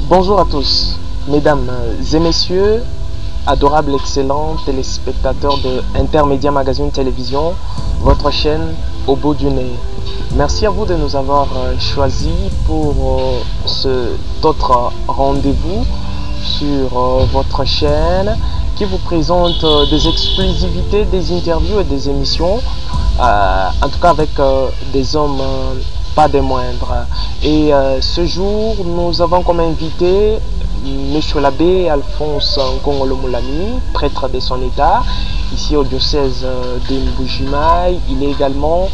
Bonjour à tous, mesdames et messieurs, adorables, excellents téléspectateurs de Intermédia Magazine Télévision, votre chaîne au bout du nez. Merci à vous de nous avoir choisis pour cet autre rendez-vous sur votre chaîne qui vous présente des exclusivités, des interviews et des émissions, en tout cas avec des hommes pas des moindres. Et ce jour, nous avons comme invité M. l'abbé Alphonse Nkongolo-Moulami, prêtre de son état, ici au diocèse de Mbujimaï. Il est également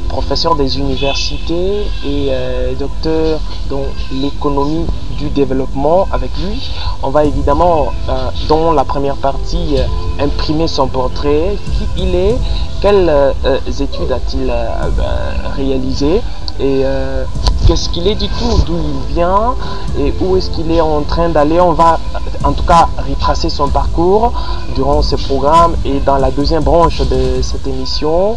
professeur des universités et docteur dans l'économie du développement. Avec lui, on va évidemment, dans la première partie, imprimer son portrait, qui il est, quelles études a-t-il réalisées et qu'est-ce qu'il est du tout, d'où il vient et où est-ce qu'il est en train d'aller. On va en tout cas retracer son parcours durant ce programme, et dans la deuxième branche de cette émission,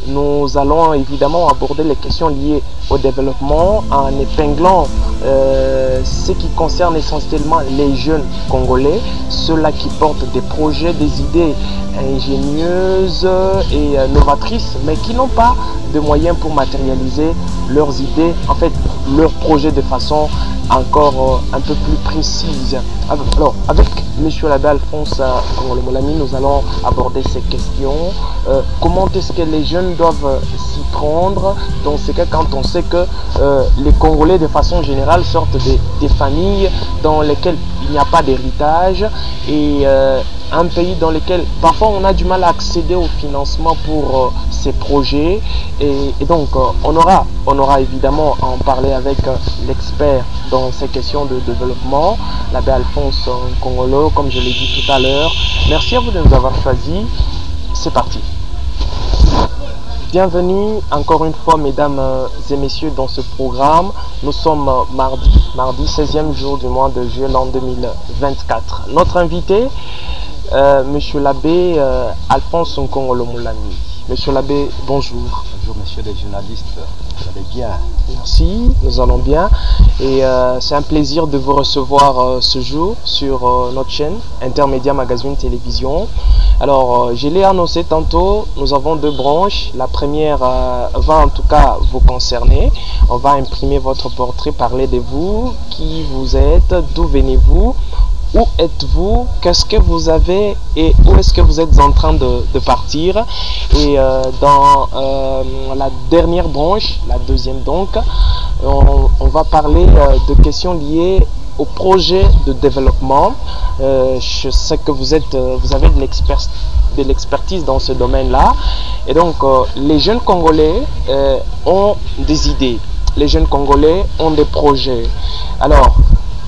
nous allons évidemment aborder les questions liées au développement en épinglant ce qui concerne essentiellement les jeunes Congolais, ceux-là qui portent des projets, des idées ingénieuses et novatrices, mais qui n'ont pas de moyens pour matérialiser leurs idées, en fait leurs projets de façon encore un peu plus précise. Alors, avec M. l'abbé Alphonse Nkongolo-Moulami, nous allons aborder ces questions. Comment est-ce que les jeunes doivent s'y prendre dans ce cas, quand on sait que les Congolais de façon générale sortent des familles dans lesquelles il n'y a pas d'héritage, et un pays dans lequel parfois on a du mal à accéder au financement pour ces projets, et donc on aura évidemment à en parler avec l'expert dans ces questions de développement, l'abbé Alphonse Nkongolo, comme je l'ai dit tout à l'heure. Merci à vous de nous avoir choisis. C'est parti. Bienvenue encore une fois, mesdames et messieurs, dans ce programme. Nous sommes mardi 16e jour du mois de juillet l'an 2024. Notre invité, monsieur l'abbé Alphonse Nkongolo-Moulami. Monsieur l'abbé, bonjour. Bonjour monsieur les journalistes, vous allez bien? Merci, nous allons bien. Et c'est un plaisir de vous recevoir ce jour sur notre chaîne Intermédia Magazine Télévision. Alors, je l'ai annoncé tantôt, nous avons deux branches. La première va en tout cas vous concerner. On va imprimer votre portrait, parler de vous, qui vous êtes, d'où venez-vous, où êtes-vous, qu'est-ce que vous avez et où est-ce que vous êtes en train de partir. Et dans la dernière branche, la deuxième donc, on va parler de questions liées au projet de développement. Je sais que vous avez de l'expertise dans ce domaine-là. Et donc, les jeunes Congolais ont des idées. Les jeunes Congolais ont des projets. Alors,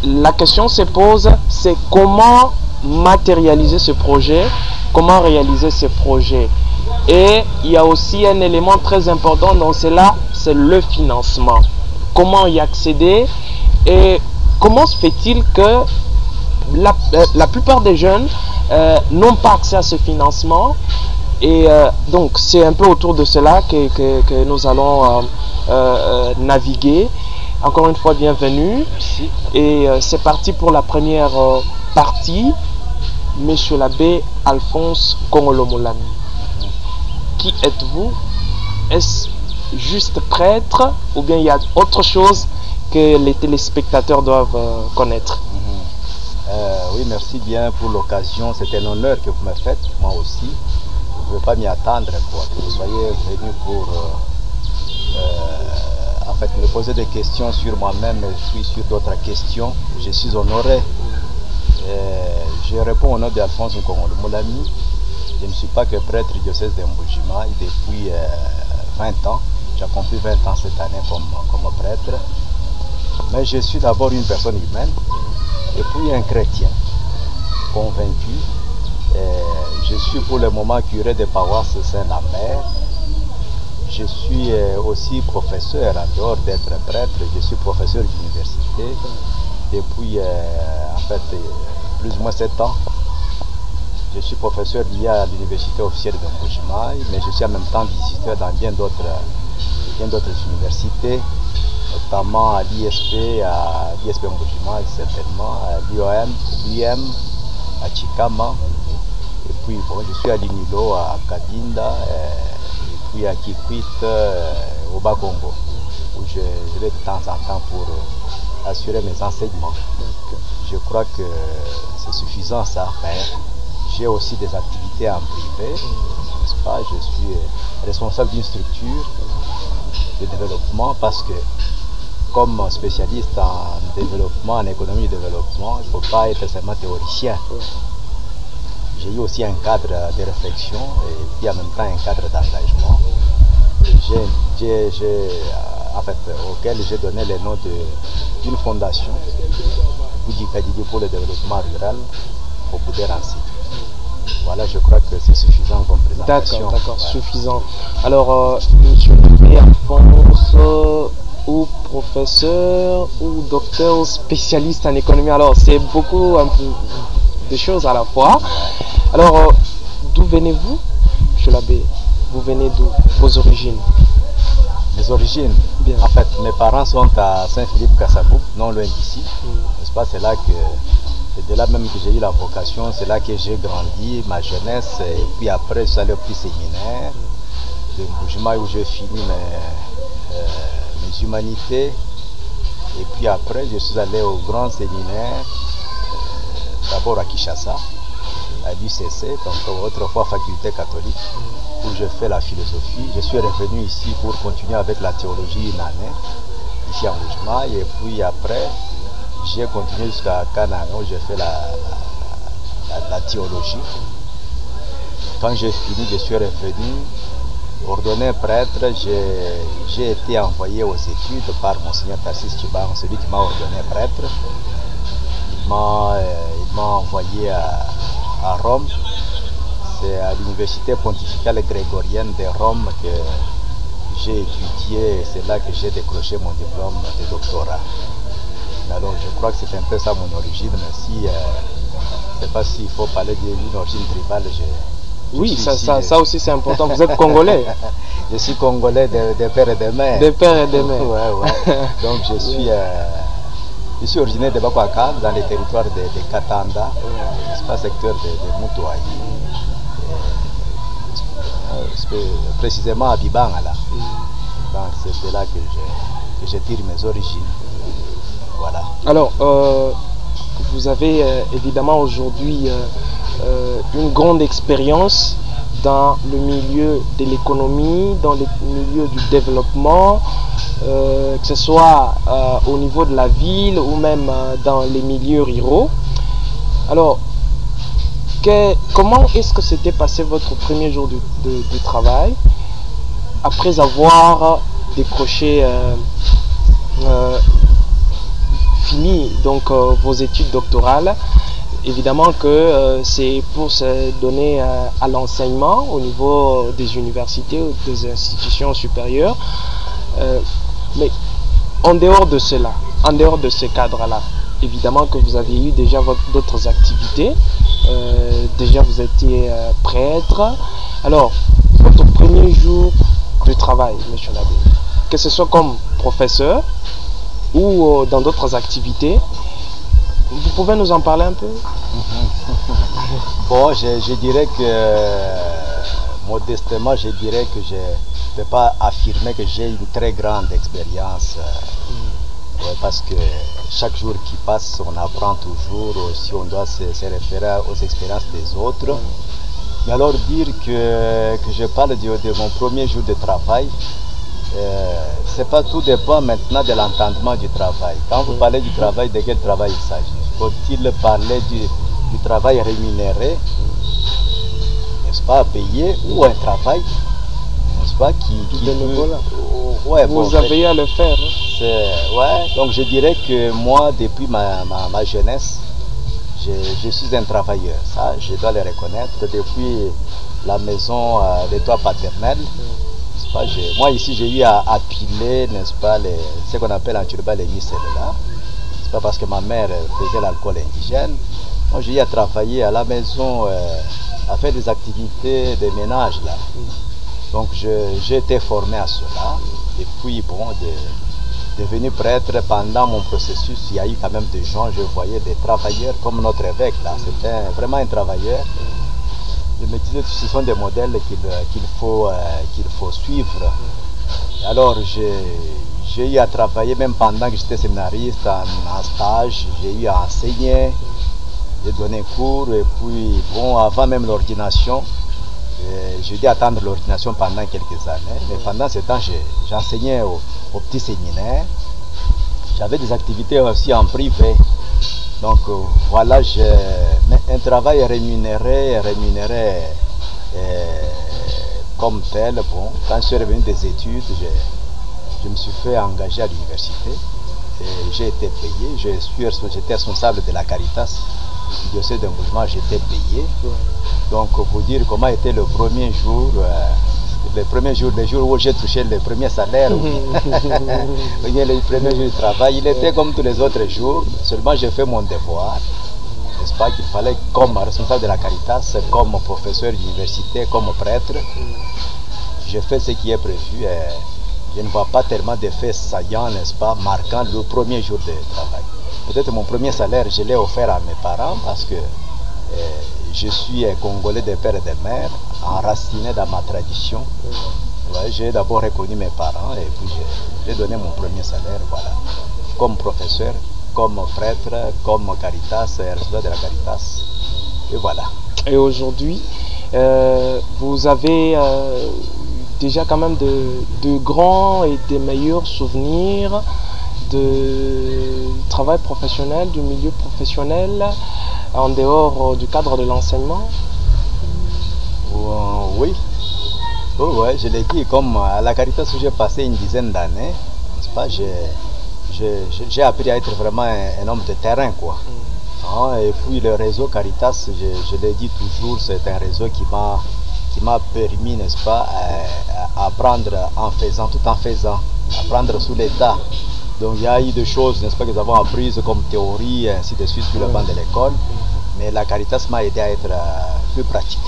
la question se pose, c'est comment matérialiser ce projet, comment réaliser ce projet. Et il y a aussi un élément très important dans cela, c'est le financement. Comment y accéder et comment se fait-il que la plupart des jeunes n'ont pas accès à ce financement. Et donc c'est un peu autour de cela que nous allons naviguer. Encore une fois, bienvenue. Merci. Et c'est parti pour la première partie. Monsieur l'abbé Alphonse Nkongolo-Moulami. Qui êtes-vous? Est-ce juste prêtre ou bien il y a autre chose que les téléspectateurs doivent connaître? Oui, merci bien pour l'occasion. C'est un honneur que vous me faites, moi aussi. Je ne veux pas m'y attendre, quoi, que vous soyez venu pour en fait, me poser des questions sur moi-même et puis sur d'autres questions. Je suis honoré. Je réponds au nom d'Alphonse Nkongolo-Moulami. Je ne suis pas que prêtre du diocèse de Mbujimaï depuis 20 ans. J'ai accompli 20 ans cette année comme prêtre. Mais je suis d'abord une personne humaine et puis un chrétien convaincu. Je suis pour le moment curé de paroisse Saint-Lambert. Je suis aussi professeur, en dehors d'être prêtre, je suis professeur d'université depuis en fait plus ou moins 7 ans. Je suis professeur lié à l'université officielle de Mbujimaï, mais je suis en même temps visiteur dans bien d'autres universités notamment à l'ISP Mbujima certainement, à l'UM, à Chikama, et puis bon, je suis à l'UNILO, à Kadinda, et puis à Kikwit, au Bas-Congo, où je vais de temps en temps pour assurer mes enseignements. Je crois que c'est suffisant ça, mais j'ai aussi des activités en privé, n'est-ce pas? Je suis responsable d'une structure de développement parce que comme spécialiste en développement, en économie de développement, il ne faut pas être seulement théoricien. J'ai eu aussi un cadre de réflexion et puis en même temps un cadre d'engagement. En fait, auquel j'ai donné le nom d'une fondation, Boudikadidi pour le développement rural, au Boudérancy. Voilà, je crois que c'est suffisant comme présentation. D'accord, ouais. Suffisant. Alors, monsieur Alphonse, ou professeur ou docteur spécialiste en économie, alors c'est beaucoup un peu de choses à la fois. Alors, d'où venez-vous, monsieur l'abbé? Vous venez d'où? Vos origines? Mes origines? Bien. En fait, mes parents sont à Saint-Philippe-Kassabou, non loin d'ici. N'est-ce pas? C'est là que, c'est de là même que j'ai eu la vocation, c'est là que j'ai grandi, ma jeunesse, et puis après je suis allé au petit séminaire de Mbujima où j'ai fini mes humanités, et puis après je suis allé au grand séminaire, d'abord à Kinshasa, à l'UCC, donc autrefois faculté catholique, où je fais la philosophie. Je suis revenu ici pour continuer avec la théologie une année, ici à Mbujima, et puis après j'ai continué jusqu'à Canaan où j'ai fait la théologie. Quand j'ai fini, je suis revenu ordonné prêtre. J'ai été envoyé aux études par Monseigneur Tarsis Tchiban, celui qui m'a ordonné prêtre. Il m'a envoyé à Rome. C'est à l'université pontificale grégorienne de Rome que j'ai étudié, et c'est là que j'ai décroché mon diplôme de doctorat. Alors je crois que c'est un peu ça mon origine, mais si je ne sais pas s'il faut parler d'une origine tribale. Oui, ça aussi c'est important. Vous êtes congolais? Je suis congolais de père et de mère. De père et de mère. Ouais. Donc je suis originaire de Bakwaka, dans les territoires de Katanda, c'est pas secteur de Moutouaï, précisément à Bibangala. Donc c'est de là que je tire mes origines. Voilà. Alors, vous avez évidemment aujourd'hui une grande expérience dans le milieu de l'économie, dans le milieu du développement, que ce soit au niveau de la ville ou même dans les milieux ruraux. Alors, comment est-ce que s'était passé votre premier jour de travail après avoir décroché fini donc vos études doctorales? Évidemment que c'est pour se donner à l'enseignement au niveau des universités ou des institutions supérieures. Mais en dehors de cela, en dehors de ce cadre-là, évidemment que vous avez eu déjà d'autres activités. Déjà vous étiez prêtre. Alors, votre premier jour de travail, monsieur l'abbé, que ce soit comme professeur ou dans d'autres activités, vous pouvez nous en parler un peu? Bon, je dirais que, modestement, je dirais que je ne peux pas affirmer que j'ai une très grande expérience. Ouais, parce que chaque jour qui passe, on apprend toujours, si on doit se référer aux expériences des autres. Mais alors dire que je parle de mon premier jour de travail, c'est pas, tout dépend maintenant de l'entendement du travail. Quand vous parlez du travail, de quel travail il s'agit? Faut-il parler du travail rémunéré, n'est-ce pas, payé, ou un travail, n'est-ce pas, qui ouais, vous avez à le faire. Ouais, donc je dirais que moi, depuis ma jeunesse, je suis un travailleur, ça je dois le reconnaître, depuis la maison des toits paternels. Moi ici j'ai eu à piler, n'est-ce pas, ce qu'on appelle en Turba les micelles là. C'est pas parce que ma mère faisait l'alcool indigène. Moi j'ai eu à travailler à la maison, à faire des activités de ménage là. Donc j'ai été formé à cela. Et puis bon, devenu prêtre, pendant mon processus, il y a eu quand même des gens, je voyais des travailleurs comme notre évêque là, c'était vraiment un travailleur. Je me disais, ce sont des modèles qu'il faut suivre. Alors j'ai eu à travailler, même pendant que j'étais séminariste, en stage, j'ai eu à enseigner, j'ai donné cours, et puis bon, avant même l'ordination, j'ai dû attendre l'ordination pendant quelques années, mais pendant ce temps, j'enseignais au petit séminaire. J'avais des activités aussi en privé. Donc voilà, un travail rémunéré comme tel. Bon, quand je suis revenu des études, je me suis fait engager à l'université. J'ai été payé, j'étais responsable de la Caritas du diocèse d'Angoulême, j'étais payé. Donc pour dire comment était le premier jour, les jours où j'ai touché le premier salaire, les premiers jours de travail, il était comme tous les autres jours, seulement j'ai fait mon devoir. N'est-ce pas, qu'il fallait, comme responsable de la Caritas, comme professeur d'université, comme prêtre, j'ai fait ce qui est prévu. Je ne vois pas tellement d'effets saillants, n'est-ce pas, marquant le premier jour de travail. Peut-être mon premier salaire, je l'ai offert à mes parents parce que je suis Congolais de père et de mère, enraciné dans ma tradition. Ouais, j'ai d'abord reconnu mes parents et puis j'ai donné mon premier salaire, voilà, comme professeur, comme prêtre, comme Caritas, responsable de la Caritas. Et voilà. Et aujourd'hui, vous avez déjà quand même de grands et des meilleurs souvenirs de travail professionnel, du milieu professionnel, en dehors du cadre de l'enseignement? Oui. Ouais, je l'ai dit, comme à la Caritas où j'ai passé une dizaine d'années, n'est-ce pas, j'ai appris à être vraiment un homme de terrain, quoi. Et puis le réseau Caritas, je l'ai dit toujours, c'est un réseau qui m'a permis, n'est-ce pas, à apprendre en faisant, tout en faisant, apprendre sous l'état. Donc il y a eu des choses, n'est-ce pas, que nous avons apprises comme théorie, ainsi de suite, sur le banc de l'école. Mais la Caritas m'a aidé à être plus pratique.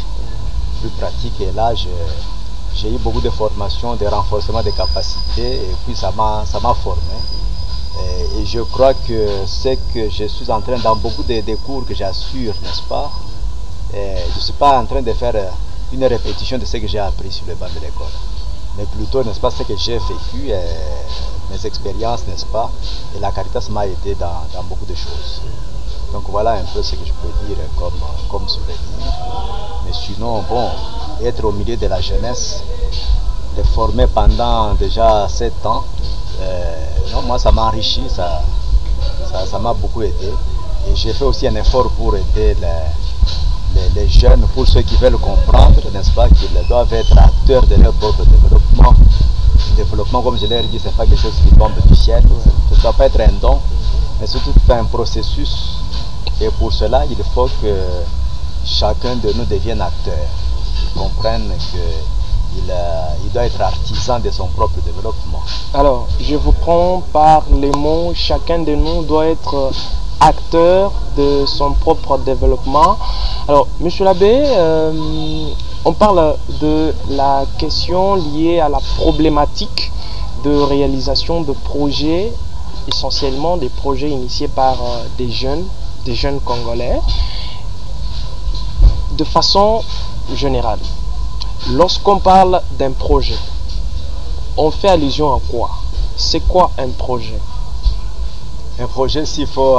Et là, j'ai eu beaucoup de formations, de renforcement des capacités, et puis ça m'a formé. Et je crois que c'est que je suis en train, dans beaucoup de cours que j'assure, n'est-ce pas, je ne suis pas en train de faire une répétition de ce que j'ai appris sur le banc de l'école, mais plutôt, n'est-ce pas, ce que j'ai vécu, mes expériences, n'est-ce pas, et la Caritas m'a aidé dans beaucoup de choses. Donc voilà un peu ce que je peux dire comme souvenir. Mais sinon, bon, être au milieu de la jeunesse, les former pendant déjà 7 ans, non, moi ça m'a enrichi, ça m'a beaucoup aidé. Et j'ai fait aussi un effort pour aider les jeunes, pour ceux qui veulent comprendre, n'est-ce pas, qu'ils doivent être acteurs de leur propre développement. Le développement, comme je l'ai dit, ce n'est pas quelque chose qui tombe du ciel, ça ne doit pas être un don, mais c'est tout un processus. Et pour cela, il faut que chacun de nous devienne acteur. Ils comprennent qu'il doit être artisan de son propre développement. Alors, je vous prends par les mots, chacun de nous doit être acteur de son propre développement. Alors, monsieur l'abbé, on parle de la question liée à la problématique de réalisation de projets, essentiellement des projets initiés par des jeunes Congolais. De façon générale, lorsqu'on parle d'un projet, on fait allusion à quoi? C'est quoi un projet? Un projet, s'il faut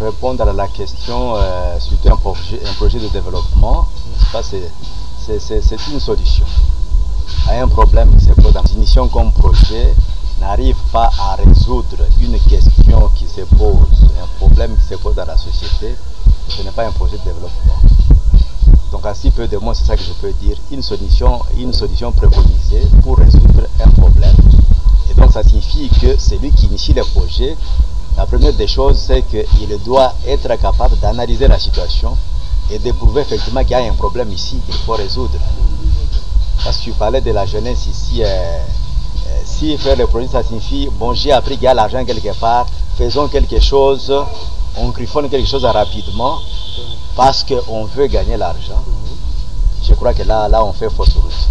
répondre à la question, surtout un projet de développement, c'est une solution à un problème qui se pose. La définition comme projet n'arrive pas à résoudre une question qui se pose, un problème qui se pose dans la société, ce n'est pas un projet de développement. Donc à si peu de mots, c'est ça que je peux dire, une solution préconisée pour résoudre un problème. Et donc ça signifie que celui qui initie le projet, la première des choses, c'est qu'il doit être capable d'analyser la situation et de prouver effectivement qu'il y a un problème ici qu'il faut résoudre. Parce que tu parlais de la jeunesse ici, si faire le projet, ça signifie, bon, j'ai appris qu'il y a l'argent quelque part, faisons quelque chose, on griffonne quelque chose rapidement parce qu'on veut gagner l'argent. Je crois que là on fait fausse route.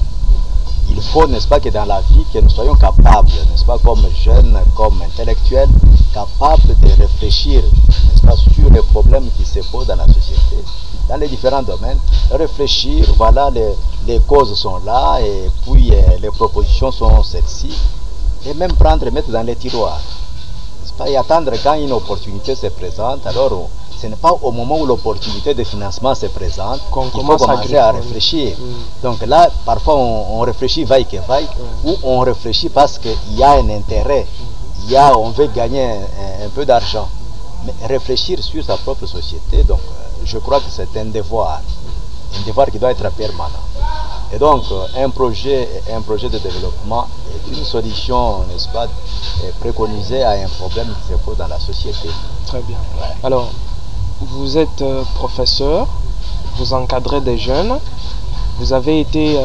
il faut, n'est-ce pas, que dans la vie, que nous soyons capables, n'est-ce pas, comme jeunes, comme intellectuels, capables de réfléchir, n'est-ce pas, sur les problèmes qui se posent dans la société, dans les différents domaines, réfléchir, voilà, les causes sont là, et puis les propositions sont celles-ci, et même prendre et mettre dans les tiroirs, n'est-ce pas, et attendre quand une opportunité se présente. Alors, ce n'est pas au moment où l'opportunité de financement se présente qu'il faut commencer à réfléchir. Donc là, parfois, on réfléchit vaille que vaille, ou on réfléchit parce qu'il y a un intérêt, on veut gagner un peu d'argent. Mais réfléchir sur sa propre société, donc, je crois que c'est un devoir qui doit être permanent. Et donc, un projet de développement est une solution, n'est-ce pas, préconisée à un problème qui se pose dans la société. Très bien. Ouais. Alors, vous êtes professeur, vous encadrez des jeunes, vous avez été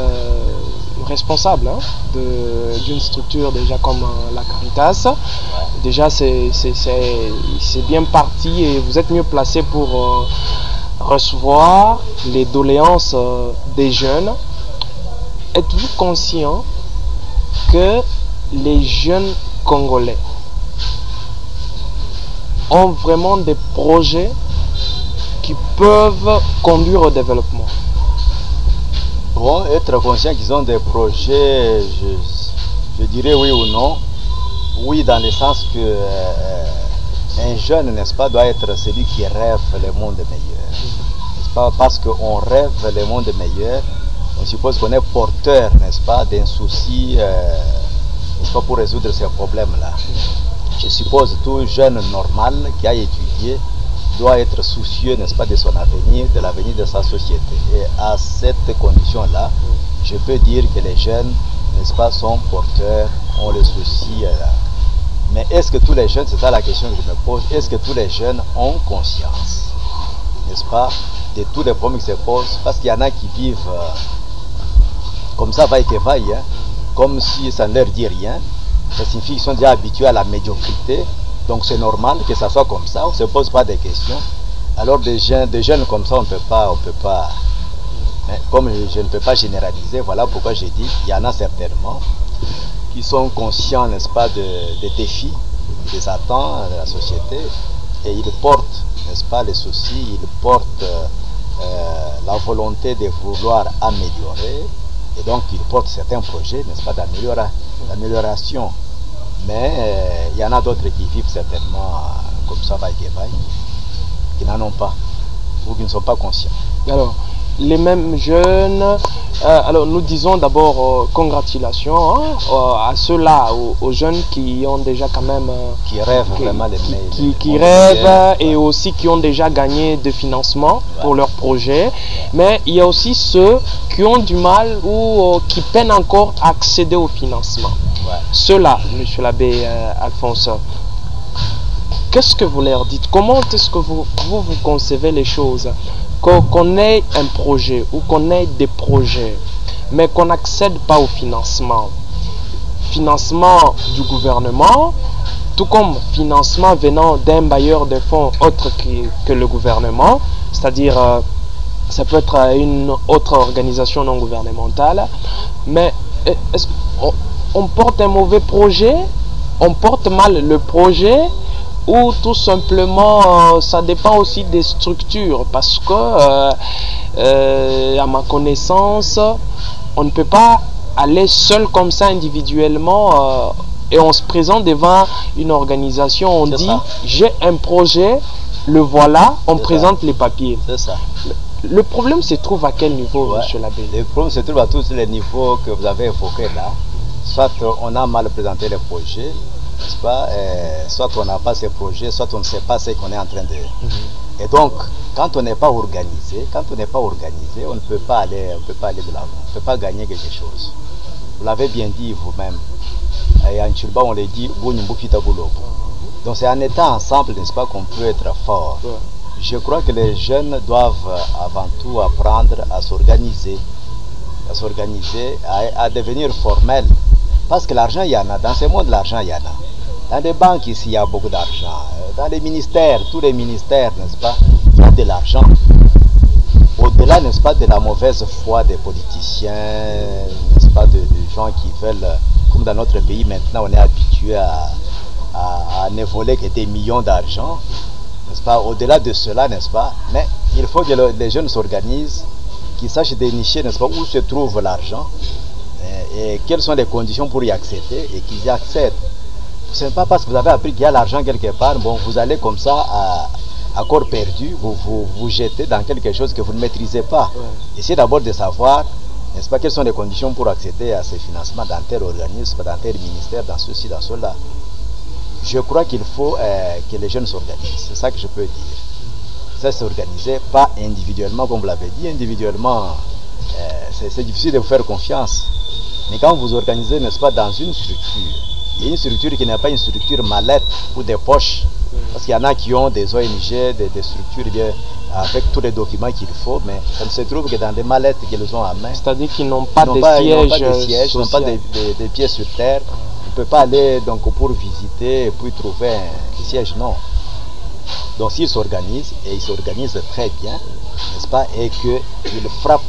responsable d'une structure déjà comme la Caritas. Déjà c'est bien parti et vous êtes mieux placé pour recevoir les doléances des jeunes. Êtes-vous conscient que les jeunes Congolais ont vraiment des projets qui peuvent conduire au développement? Bon, être conscient qu'ils ont des projets, je dirais oui ou non. Oui, dans le sens que un jeune, n'est-ce pas, doit être celui qui rêve le monde meilleur. N'est-ce pas? Parce qu'on rêve le monde meilleur, on suppose qu'on est porteur, n'est-ce pas, d'un souci, n'est-ce pas, pour résoudre ces problèmes-là. Je suppose tout jeune normal qui a étudié doit être soucieux, n'est-ce pas, de son avenir, de l'avenir de sa société. Et à cette condition-là, je peux dire que les jeunes, n'est-ce pas, sont porteurs, ont le souci. Mais est-ce que tous les jeunes, c'est ça la question que je me pose, est-ce que tous les jeunes ont conscience, n'est-ce pas, de tous les problèmes qui se posent? Parce qu'il y en a qui vivent comme ça, vaille que vaille, comme si ça ne leur dit rien. Ça signifie qu'ils sont déjà habitués à la médiocrité. Donc c'est normal que ça soit comme ça, on ne se pose pas de questions. Alors des jeunes comme ça, on ne peut pas. Mais comme je ne peux pas généraliser, voilà pourquoi j'ai dit qu'il y en a certainement qui sont conscients, n'est-ce pas, des défis, des attentes de la société, et ils portent, n'est-ce pas, les soucis, ils portent la volonté de vouloir améliorer, et donc ils portent certains projets, n'est-ce pas, d'amélioration. Mais il y en a d'autres qui vivent certainement comme ça, vaille que vaille, qui n'en ont pas, ou qui ne sont pas conscients. Alors, les mêmes jeunes, alors nous disons d'abord congratulations à ceux-là, aux jeunes qui ont déjà quand même... qui rêvent vraiment qui rêvent et aussi qui ont déjà gagné de financement pour leurs projets. Mais il y a aussi ceux qui ont du mal ou qui peinent encore à accéder au financement. Ceux-là, monsieur l'abbé Alphonse, qu'est-ce que vous leur dites? Comment est-ce que vous concevez les choses? Qu'on ait un projet ou qu'on ait des projets, mais qu'on n'accède pas au financement. Financement du gouvernement, tout comme financement venant d'un bailleur de fonds autre que le gouvernement, c'est-à-dire ça peut être une autre organisation non gouvernementale, mais est-ce qu'on porte un mauvais projet, on porte mal le projet, ou tout simplement ça dépend aussi des structures, parce que à ma connaissance on ne peut pas aller seul comme ça individuellement et on se présente devant une organisation, on dit j'ai un projet, le voilà, on présente les papiers. C'est ça. Le problème se trouve à quel niveau, monsieur l'abbé? Le problème se trouve à tous les niveaux que vous avez évoqués là. Soit on a mal présenté le projet, n'est-ce pas, soit on n'a pas ces projets, soit on ne sait pas ce qu'on est en train de... Et donc, quand on n'est pas organisé, on ne peut pas aller de l'avant, on ne peut pas gagner quelque chose. Vous l'avez bien dit vous-même. Et en Tchulba, on le dit, donc c'est en étant ensemble, n'est-ce pas, qu'on peut être fort. Je crois que les jeunes doivent avant tout apprendre à s'organiser, à devenir formels. Parce que l'argent, il y en a. Dans ce monde, l'argent, il y en a. Dans les banques, ici, il y a beaucoup d'argent. Dans les ministères, tous les ministères, n'est-ce pas, il y a de l'argent. Au-delà, n'est-ce pas, de la mauvaise foi des politiciens, n'est-ce pas, gens qui veulent, comme dans notre pays maintenant, on est habitué à ne voler que des millions d'argent, n'est-ce pas? Au-delà de cela, n'est-ce pas? Mais il faut que les jeunes s'organisent, qu'ils sachent dénicher, n'est-ce pas, où se trouve l'argent et quelles sont les conditions pour y accéder et qu'ils y accèdent. Ce n'est pas parce que vous avez appris qu'il y a l'argent quelque part, bon, vous allez comme ça à corps perdu, vous jetez dans quelque chose que vous ne maîtrisez pas. Essayez d'abord de savoir, n'est-ce pas, quelles sont les conditions pour accéder à ces financements dans tel organisme, dans tel ministère, dans ceci, dans cela. Je crois qu'il faut que les jeunes s'organisent, c'est ça que je peux dire. Ça, s'organiser, pas individuellement, comme vous l'avez dit, individuellement, c'est difficile de vous faire confiance. Mais quand vous organisez, n'est-ce pas, dans une structure, il y a une structure qui n'est pas une structure mallette ou des poches, parce qu'il y en a qui ont des ONG, des structures bien, avec tous les documents qu'il faut, mais ça ne se trouve que dans des mallettes qu'ils ont à main. C'est-à-dire qu'ils n'ont pas, de sièges, ils n'ont pas des pieds sur terre. On ne peut pas aller donc, pour visiter et puis trouver un siège, non. Donc s'ils s'organisent, et ils s'organisent très bien, n'est-ce pas, et qu'ils frappent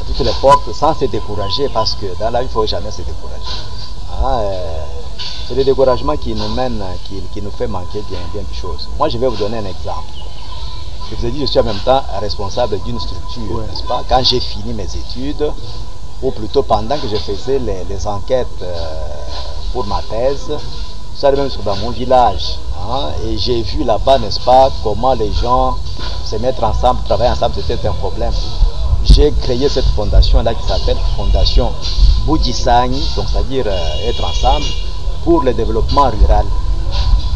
à toutes les portes sans se décourager, parce que dans la vie, il ne faut jamais se décourager. C'est le découragement qui nous mène, qui nous fait manquer bien de choses. Moi, je vais vous donner un exemple. Je vous ai dit, je suis en même temps responsable d'une structure, n'est-ce pas? Quand j'ai fini mes études, ou plutôt pendant que je faisais les enquêtes pour ma thèse, ça même dans mon village, et j'ai vu là-bas, n'est-ce pas, comment les gens se mettre ensemble, travailler ensemble, c'était un problème. J'ai créé cette fondation-là qui s'appelle Fondation Boudjisani, donc c'est-à-dire être ensemble pour le développement rural.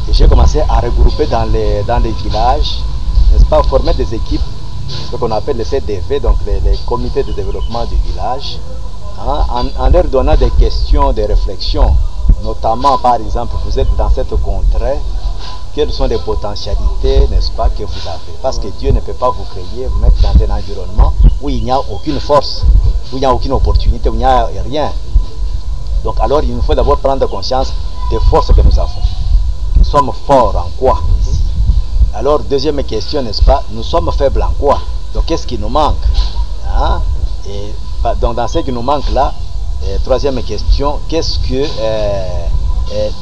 Et j'ai commencé à regrouper dans les villages, n'est-ce pas, former des équipes, ce qu'on appelle les CDV, donc les comités de développement du village, en leur donnant des questions, des réflexions, notamment par exemple, vous êtes dans cette contrée, quelles sont les potentialités, n'est-ce pas, que vous avez. Parce que Dieu ne peut pas vous créer, vous mettre dans un environnement où il n'y a aucune force, où il n'y a aucune opportunité, où il n'y a rien. Donc alors il nous faut d'abord prendre conscience des forces que nous avons. Nous sommes forts en quoi ici? Alors deuxième question, n'est-ce pas, nous sommes faibles en quoi? Donc qu'est-ce qui nous manque? Et donc dans ce qui nous manque là, troisième question,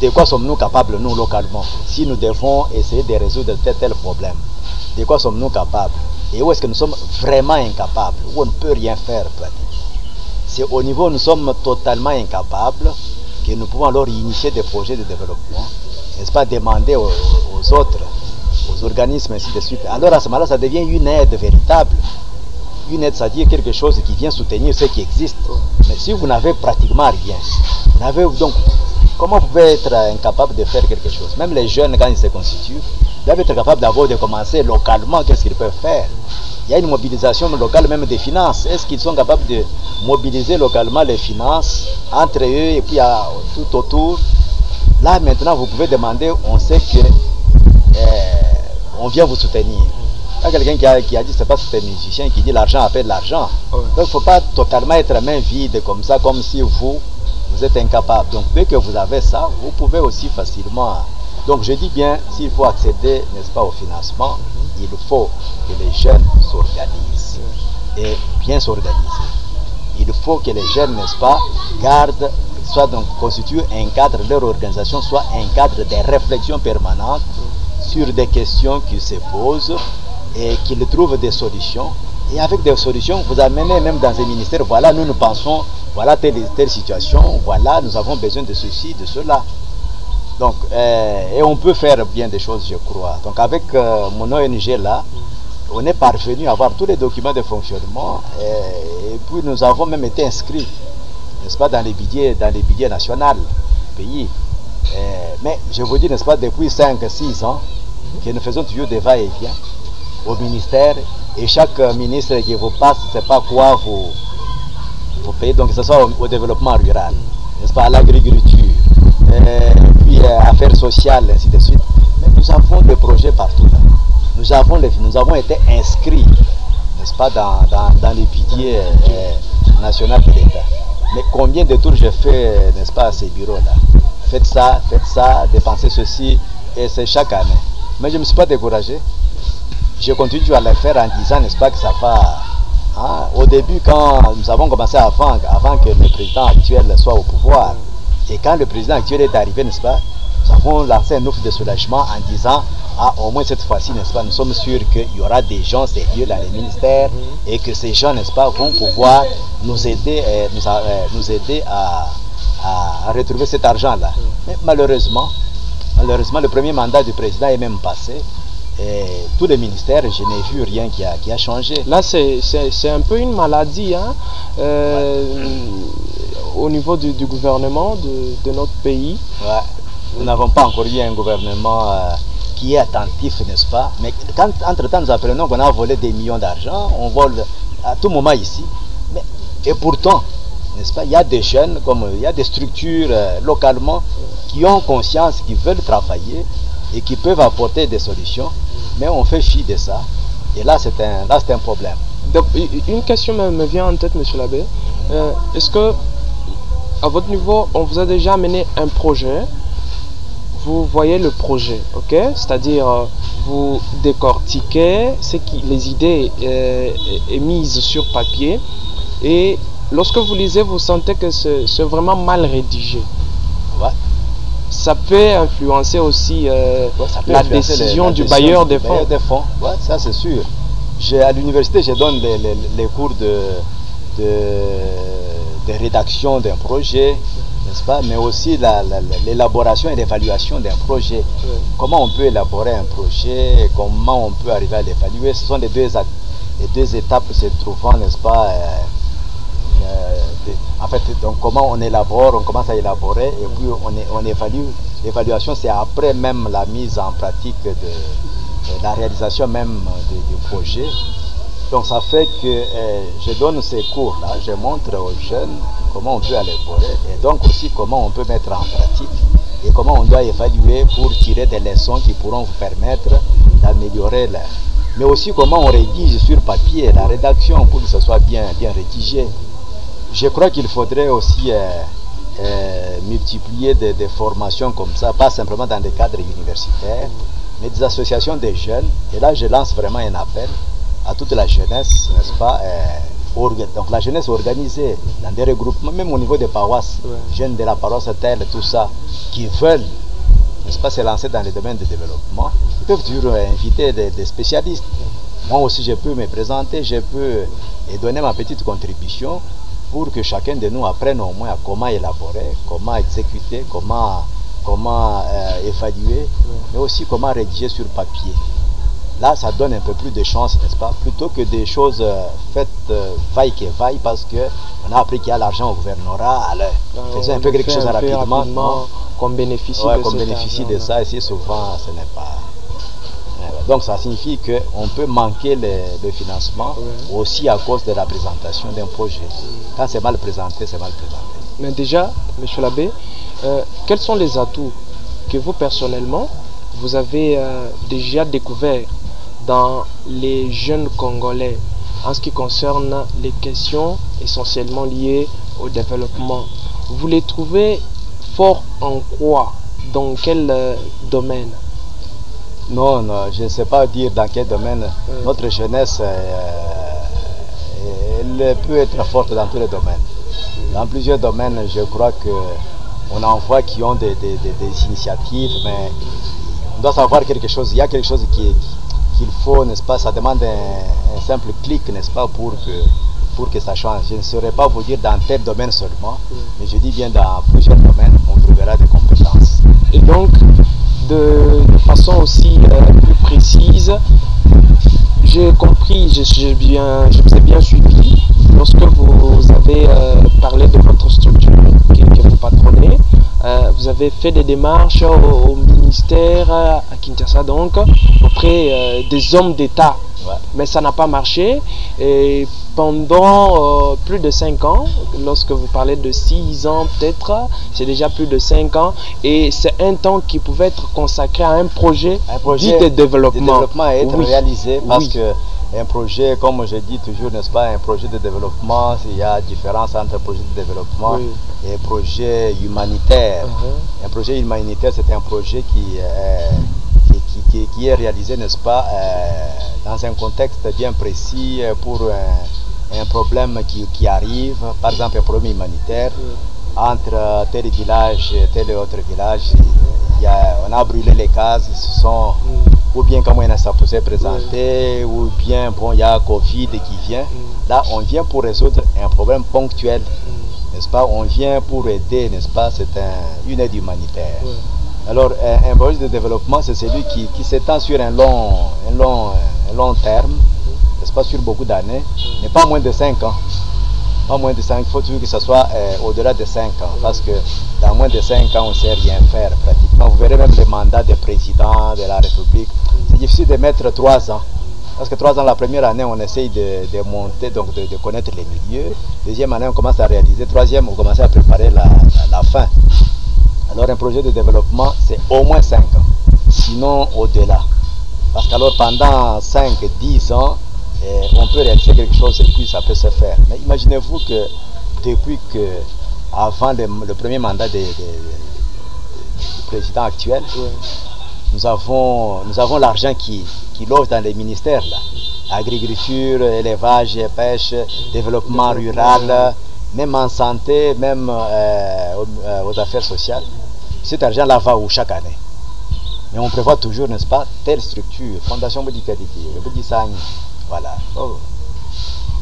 de quoi sommes-nous capables nous localement? Si nous devons essayer de résoudre tel problème, de quoi sommes-nous capables? Et où est-ce que nous sommes vraiment incapables? Où on ne peut rien faire pratiquement? C'est au niveau où nous sommes totalement incapables que nous pouvons alors initier des projets de développement, n'est-ce pas, demander aux autres, aux organismes, ainsi de suite. Alors à ce moment-là, ça devient une aide véritable. Une aide, c'est-à-dire quelque chose qui vient soutenir ce qui existe. Mais si vous n'avez pratiquement rien, donc, comment vous pouvez être incapable de faire quelque chose? Même les jeunes, quand ils se constituent, ils doivent être capables d'abord de commencer localement, qu'est-ce qu'ils peuvent faire? Il y a une mobilisation locale, même des finances. Est-ce qu'ils sont capables de mobiliser localement les finances entre eux et puis tout autour? Là, maintenant, vous pouvez demander, on sait que on vient vous soutenir. Il y a quelqu'un qui a dit, c'est pas c'est un musicien qui dit l'argent appelle l'argent. Donc il ne faut pas totalement être main vide comme ça, comme si vous êtes incapable. Donc dès que vous avez ça, vous pouvez aussi facilement. Donc je dis bien, s'il faut accéder, n'est-ce pas, au financement, il faut que les jeunes s'organisent et bien s'organiser. Il faut que les jeunes, n'est-ce pas, constituent un cadre, leur organisation soit un cadre de réflexion permanente sur des questions qui se posent et qu'ils trouvent des solutions. Et avec des solutions, vous amenez même dans un ministère, voilà, nous pensons, voilà telle situation, voilà, nous avons besoin de ceci, de cela. Donc, et on peut faire bien des choses, je crois. Donc avec mon ONG là, on est parvenu à avoir tous les documents de fonctionnement et puis nous avons même été inscrits, n'est-ce pas, dans les budgets nationaux du pays. Mais je vous dis, n'est-ce pas, depuis 5-6 ans, que nous faisons toujours des va-et-vient au ministère et chaque ministre qui vous passe, c'est pas quoi vous payez, donc que ce soit au développement rural, n'est-ce pas, à l'agriculture, puis affaires sociales, ainsi de suite. Mais nous avons des projets partout là. Nous avons été inscrits, n'est-ce pas, dans les budgets nationaux de l'État. Mais combien de tours j'ai fait, n'est-ce pas, à ces bureaux-là? Faites ça, dépensez ceci, et c'est chaque année. Mais je ne me suis pas découragé. Je continue à le faire en disant, n'est-ce pas, que ça va Hein? Au début, quand nous avons commencé avant que le président actuel soit au pouvoir, et quand le président actuel est arrivé, n'est-ce pas, nous avons lancé un offre de soulagement en disant, ah, au moins cette fois-ci, n'est-ce pas, nous sommes sûrs qu'il y aura des gens sérieux dans les ministères et que ces gens, n'est-ce pas, vont pouvoir nous aider, nous aider à retrouver cet argent-là. Mais malheureusement, le premier mandat du président est même passé. Et tous les ministères, je n'ai vu rien qui a changé. Là, c'est un peu une maladie hein, au niveau du gouvernement de notre pays. Ouais. Nous n'avons pas encore eu un gouvernement qui est attentif, n'est-ce pas? Mais quand, entre-temps, nous apprenons qu'on a volé des millions d'argent, on vole à tout moment ici. Mais, et pourtant, n'est-ce pas, il y a des jeunes, comme il y a des structures localement qui ont conscience, qui veulent travailler et qui peuvent apporter des solutions, mais on fait fi de ça. Et là, c'est un problème. Donc, une question me vient en tête, monsieur l'abbé. Est-ce que, à votre niveau, on vous a déjà amené un projet? Vous voyez le projet, ok? C'est-à-dire, vous décortiquez les idées émises sur papier, et lorsque vous lisez, vous sentez que c'est vraiment mal rédigé. Ouais. Ça peut influencer aussi la décision du bailleur des fonds. Ouais, ça c'est sûr. À l'université, je donne les cours de rédaction d'un projet, n'est-ce pas, mais aussi l'élaboration et l'évaluation d'un projet. Oui. Comment on peut élaborer un projet, comment on peut arriver à l'évaluer. Ce sont les deux étapes se trouvant, n'est-ce pas, en fait, donc comment on élabore, on commence à élaborer et puis on évalue. L'évaluation, c'est après même la mise en pratique de la réalisation même du projet. Donc ça fait que je donne ces cours-là, je montre aux jeunes comment on peut élaborer et donc aussi comment on peut mettre en pratique et comment on doit évaluer pour tirer des leçons qui pourront vous permettre d'améliorer mais aussi comment on rédige sur papier la rédaction pour que ce soit bien rédigé. Je crois qu'il faudrait aussi multiplier des formations comme ça, pas simplement dans des cadres universitaires, mais des associations des jeunes. Et là, je lance vraiment un appel à toute la jeunesse, n'est-ce pas? Donc la jeunesse organisée dans des regroupements, même au niveau des paroisses, jeunes de la paroisse telle, tout ça, qui veulent, n'est-ce pas, se lancer dans les domaines de développement, ils peuvent toujours inviter des spécialistes. Moi aussi, je peux me présenter, je peux donner ma petite contribution pour que chacun de nous apprenne au moins à comment élaborer, comment exécuter, comment évaluer, mais aussi comment rédiger sur papier. Là, ça donne un peu plus de chance, n'est-ce pas? Plutôt que des choses faites vaille que vaille, parce qu'on a appris qu'il y a l'argent au gouvernorat, alors faisons un peu quelque chose rapidement, qu'on bénéficie de ça, et si souvent ce n'est pas... Donc ça signifie qu'on peut manquer le financement aussi à cause de la présentation d'un projet. Quand c'est mal présenté, c'est mal présenté. Mais déjà, monsieur l'abbé, quels sont les atouts que vous personnellement, vous avez déjà découverts dans les jeunes Congolais en ce qui concerne les questions essentiellement liées au développement? Vous les trouvez forts en quoi? Dans quel domaine? Non, je ne sais pas dire dans quel domaine. Notre jeunesse elle peut être forte dans tous les domaines. Dans plusieurs domaines, je crois qu'on en voit qui ont des initiatives, mais on doit savoir quelque chose. Il y a quelque chose qu'il faut, n'est-ce pas, ça demande un simple clic, n'est-ce pas, pour que ça change. Je ne saurais pas vous dire dans tel domaine seulement, mais je dis bien dans plusieurs domaines, on trouvera des compétences. Et donc, de façon aussi plus précise, j'ai compris, je vous ai bien suivi lorsque vous avez parlé de votre structure que vous patronnez. Vous avez fait des démarches au ministère, à Kinshasa donc, auprès des hommes d'État. Ouais. Mais ça n'a pas marché. Et pendant plus de 5 ans, lorsque vous parlez de 6 ans peut-être, c'est déjà plus de 5 ans. Et c'est un temps qui pouvait être consacré à un projet dit de développement. De développement à être réalisé parce que un projet, comme je dis toujours, n'est-ce pas, un projet de développement, il y a différence entre projet de développement et projet humanitaire. Un projet humanitaire, c'est un projet qui est réalisé, n'est-ce pas, dans un contexte bien précis pour un problème qui arrive, par exemple un problème humanitaire, entre tel village et tel autre village, on a brûlé les cases, ou bien comment ça peut se présenter, ou bien bon, il y a Covid qui vient. Là, on vient pour résoudre un problème ponctuel, n'est-ce pas? On vient pour aider, n'est-ce pas? C'est une aide humanitaire. Alors, un projet de développement, c'est celui qui s'étend sur un long terme, n'est-ce pas, sur beaucoup d'années, mais pas moins de 5 ans. Pas moins de 5 ans, il faut toujours que ce soit au-delà de 5 ans, parce que dans moins de 5 ans, on ne sait rien faire pratiquement. Vous verrez même les mandats des présidents de la République. C'est difficile de mettre 3 ans. Parce que 3 ans, la première année, on essaye de monter, donc de connaître les milieux. Deuxième année, on commence à réaliser. Troisième, on commence à préparer la fin. Alors, un projet de développement, c'est au moins 5 ans, sinon au-delà. Parce qu'alors, pendant 5, 10 ans, on peut réaliser quelque chose et puis ça peut se faire. Mais imaginez-vous que depuis que, avant le premier mandat du président actuel, nous avons l'argent qui loge dans les ministères là. Agriculture, élevage, pêche, développement rural, même en santé, même aux affaires sociales. Cet argent-là va où chaque année? Mais on prévoit toujours, n'est-ce pas, telle structure, Fondation Bodikadiki, le Bodisani, voilà. Oh.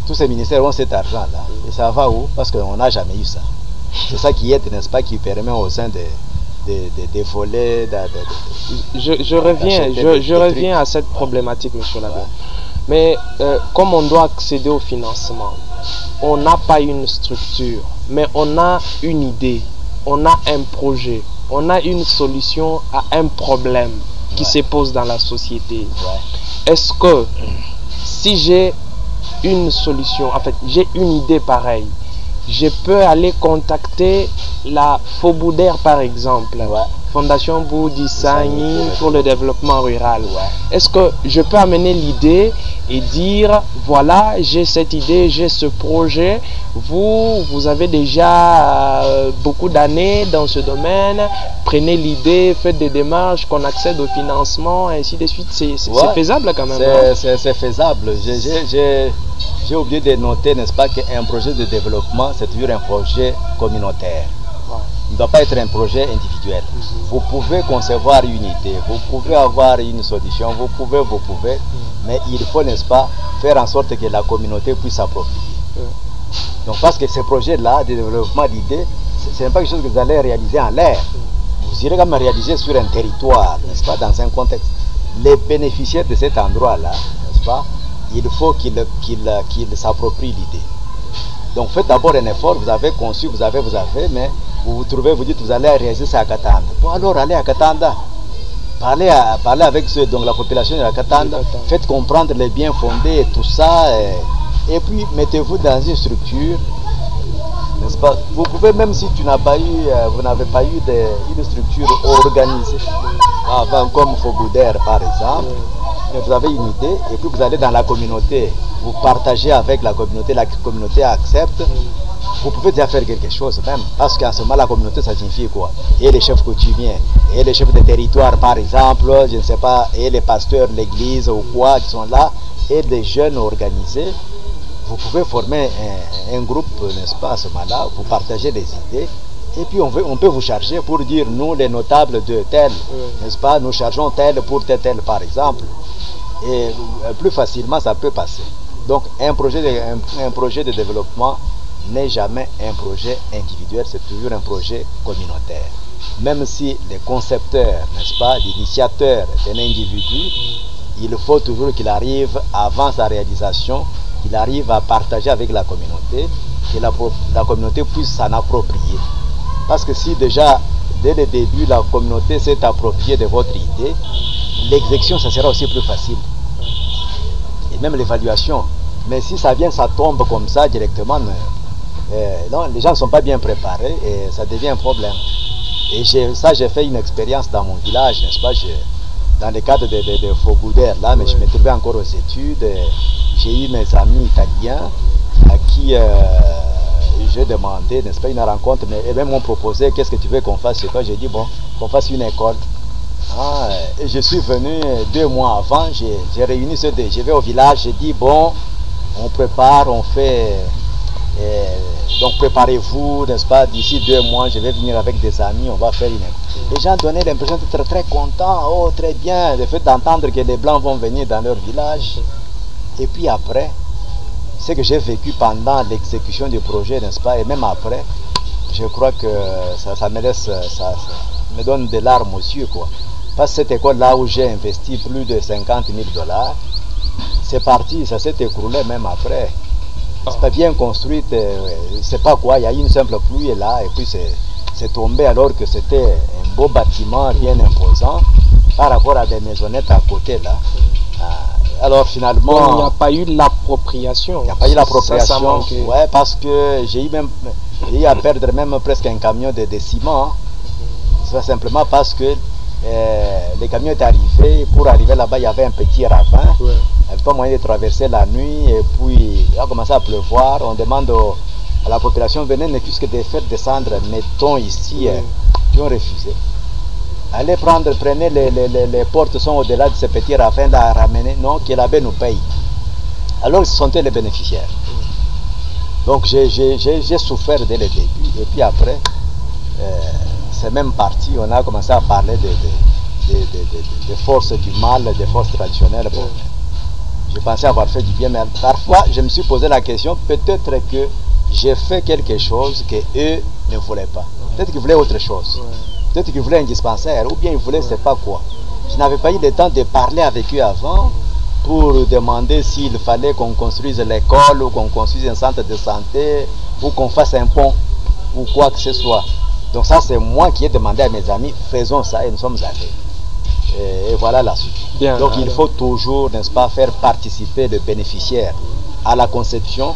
Tous ces ministères ont cet argent-là. Et ça va où? Parce qu'on n'a jamais eu ça. C'est ça qui est, n'est-ce pas, qui permet au sein des volets. Je reviens à cette problématique, monsieur l'abbé. Mais comme on doit accéder au financement, on n'a pas une structure, mais on a une idée, on a un projet, on a une solution à un problème qui se pose dans la société. Est-ce que si j'ai une solution, en fait, j'ai une idée pareille, je peux aller contacter la Foboudère par exemple, Fondation Boudisani pour le développement rural. Est-ce que je peux amener l'idée et dire voilà, j'ai cette idée, j'ai ce projet, vous avez déjà beaucoup d'années dans ce domaine, prenez l'idée, faites des démarches, qu'on accède au financement, et ainsi de suite. C'est faisable quand même. C'est faisable. J'ai oublié de noter, n'est-ce pas, qu'un projet de développement, c'est toujours un projet communautaire. Il ne doit pas être un projet individuel. Vous pouvez concevoir une idée, vous pouvez avoir une solution, vous pouvez, mais il faut, n'est-ce pas, faire en sorte que la communauté puisse s'approprier. Donc, parce que ces projets-là de développement d'idées, ce n'est pas quelque chose que vous allez réaliser en l'air. Vous irez quand même réaliser sur un territoire, n'est-ce pas, dans un contexte. Les bénéficiaires de cet endroit-là, n'est-ce pas, il faut qu'ils s'approprient l'idée. Donc faites d'abord un effort, vous avez conçu, vous avez, mais vous trouvez, vous dites, vous allez réaliser ça à Katanda. Bon alors allez à Katanda, parlez avec donc la population de la Katanda, faites comprendre les biens fondés et tout ça, et puis mettez-vous dans une structure, n'est-ce pas? Vous pouvez, même si vous n'avez pas eu une structure organisée, avant comme Foboudère par exemple, mais vous avez une idée, et puis vous allez dans la communauté, vous partagez avec la communauté accepte, vous pouvez déjà faire quelque chose même, parce qu'en ce moment la communauté ça signifie quoi? Et les chefs coutumiers, et les chefs de territoire par exemple, je ne sais pas, et les pasteurs, l'église ou quoi qui sont là, et des jeunes organisés, vous pouvez former un groupe, n'est-ce pas, à ce moment-là, vous partagez des idées, et puis on peut vous charger pour dire, nous les notables de tel, n'est-ce pas, nous chargeons tel pour tel par exemple, et plus facilement ça peut passer. Donc un projet de développement n'est jamais un projet individuel, c'est toujours un projet communautaire. Même si les concepteurs, n'est-ce pas, l'initiateur est un individu, il faut toujours qu'il arrive, avant sa réalisation, qu'il arrive à partager avec la communauté, que la communauté puisse s'en approprier. Parce que si déjà, dès le début, la communauté s'est appropriée de votre idée, l'exécution, ça sera aussi plus facile. Et même l'évaluation. Mais si ça vient, ça tombe comme ça directement, non, les gens ne sont pas bien préparés et ça devient un problème. Et j'ai fait une expérience dans mon village, n'est-ce pas, dans le cadre de Foboudère, là, mais je me trouvais encore aux études. J'ai eu mes amis italiens à qui j'ai demandé, n'est-ce pas, une rencontre, mais eux m'ont proposé, qu'est-ce que tu veux qu'on fasse chez toi? J'ai dit, bon, qu'on fasse une école. Et je suis venu 2 mois avant, j'ai réuni ceux deux. Je vais au village, j'ai dit, bon, On prépare, on fait... donc préparez-vous, n'est-ce pas, d'ici 2 mois, je vais venir avec des amis, on va faire une... Les gens donnaient l'impression d'être très contents, oh très bien, le fait d'entendre que les Blancs vont venir dans leur village. Et puis après, ce que j'ai vécu pendant l'exécution du projet, n'est-ce pas, et même après, je crois que ça me laisse, ça me donne des larmes aux yeux, quoi. Parce que cette école-là où j'ai investi plus de 50 000 $, c'est parti, ça s'est écroulé même après. C'est pas bien construite, c'est pas quoi, il y a eu une simple pluie là, et puis c'est tombé alors que c'était un beau bâtiment bien imposant par rapport à des maisonnettes à côté là. Alors finalement... Donc, il n'y a pas eu l'appropriation. Il n'y a pas eu l'appropriation, ouais, parce que j'ai eu à perdre même presque un camion de ciment. C'est simplement parce que les camions étaient arrivés, pour arriver là-bas il y avait un petit ravin. Ouais. Il n'y avait pas moyen de traverser la nuit, et puis il a commencé à pleuvoir. On demande à la population, venez ne plus que de faire descendre, mettons ici, qui ont refusé. Allez prenez les portes sont au-delà de ce petit ravin là à ramener, non, que la baie nous paye. Alors ce sont les bénéficiaires. Donc j'ai souffert dès le début, et puis après, c'est même parti, on a commencé à parler des forces du mal, des forces traditionnelles. Bon, je pensais avoir fait du bien, mais parfois je me suis posé la question, peut-être que j'ai fait quelque chose que eux ne voulaient pas. Peut-être qu'ils voulaient autre chose. Peut-être qu'ils voulaient un dispensaire, ou bien ils voulaient je ne sais pas quoi. Je n'avais pas eu le temps de parler avec eux avant pour demander s'il fallait qu'on construise l'école, ou qu'on construise un centre de santé, ou qu'on fasse un pont, ou quoi que ce soit. Donc ça, c'est moi qui ai demandé à mes amis, faisons ça, et nous sommes allés. Et voilà la suite. Bien, donc il faut toujours, n'est-ce pas, faire participer le bénéficiaire à la conception,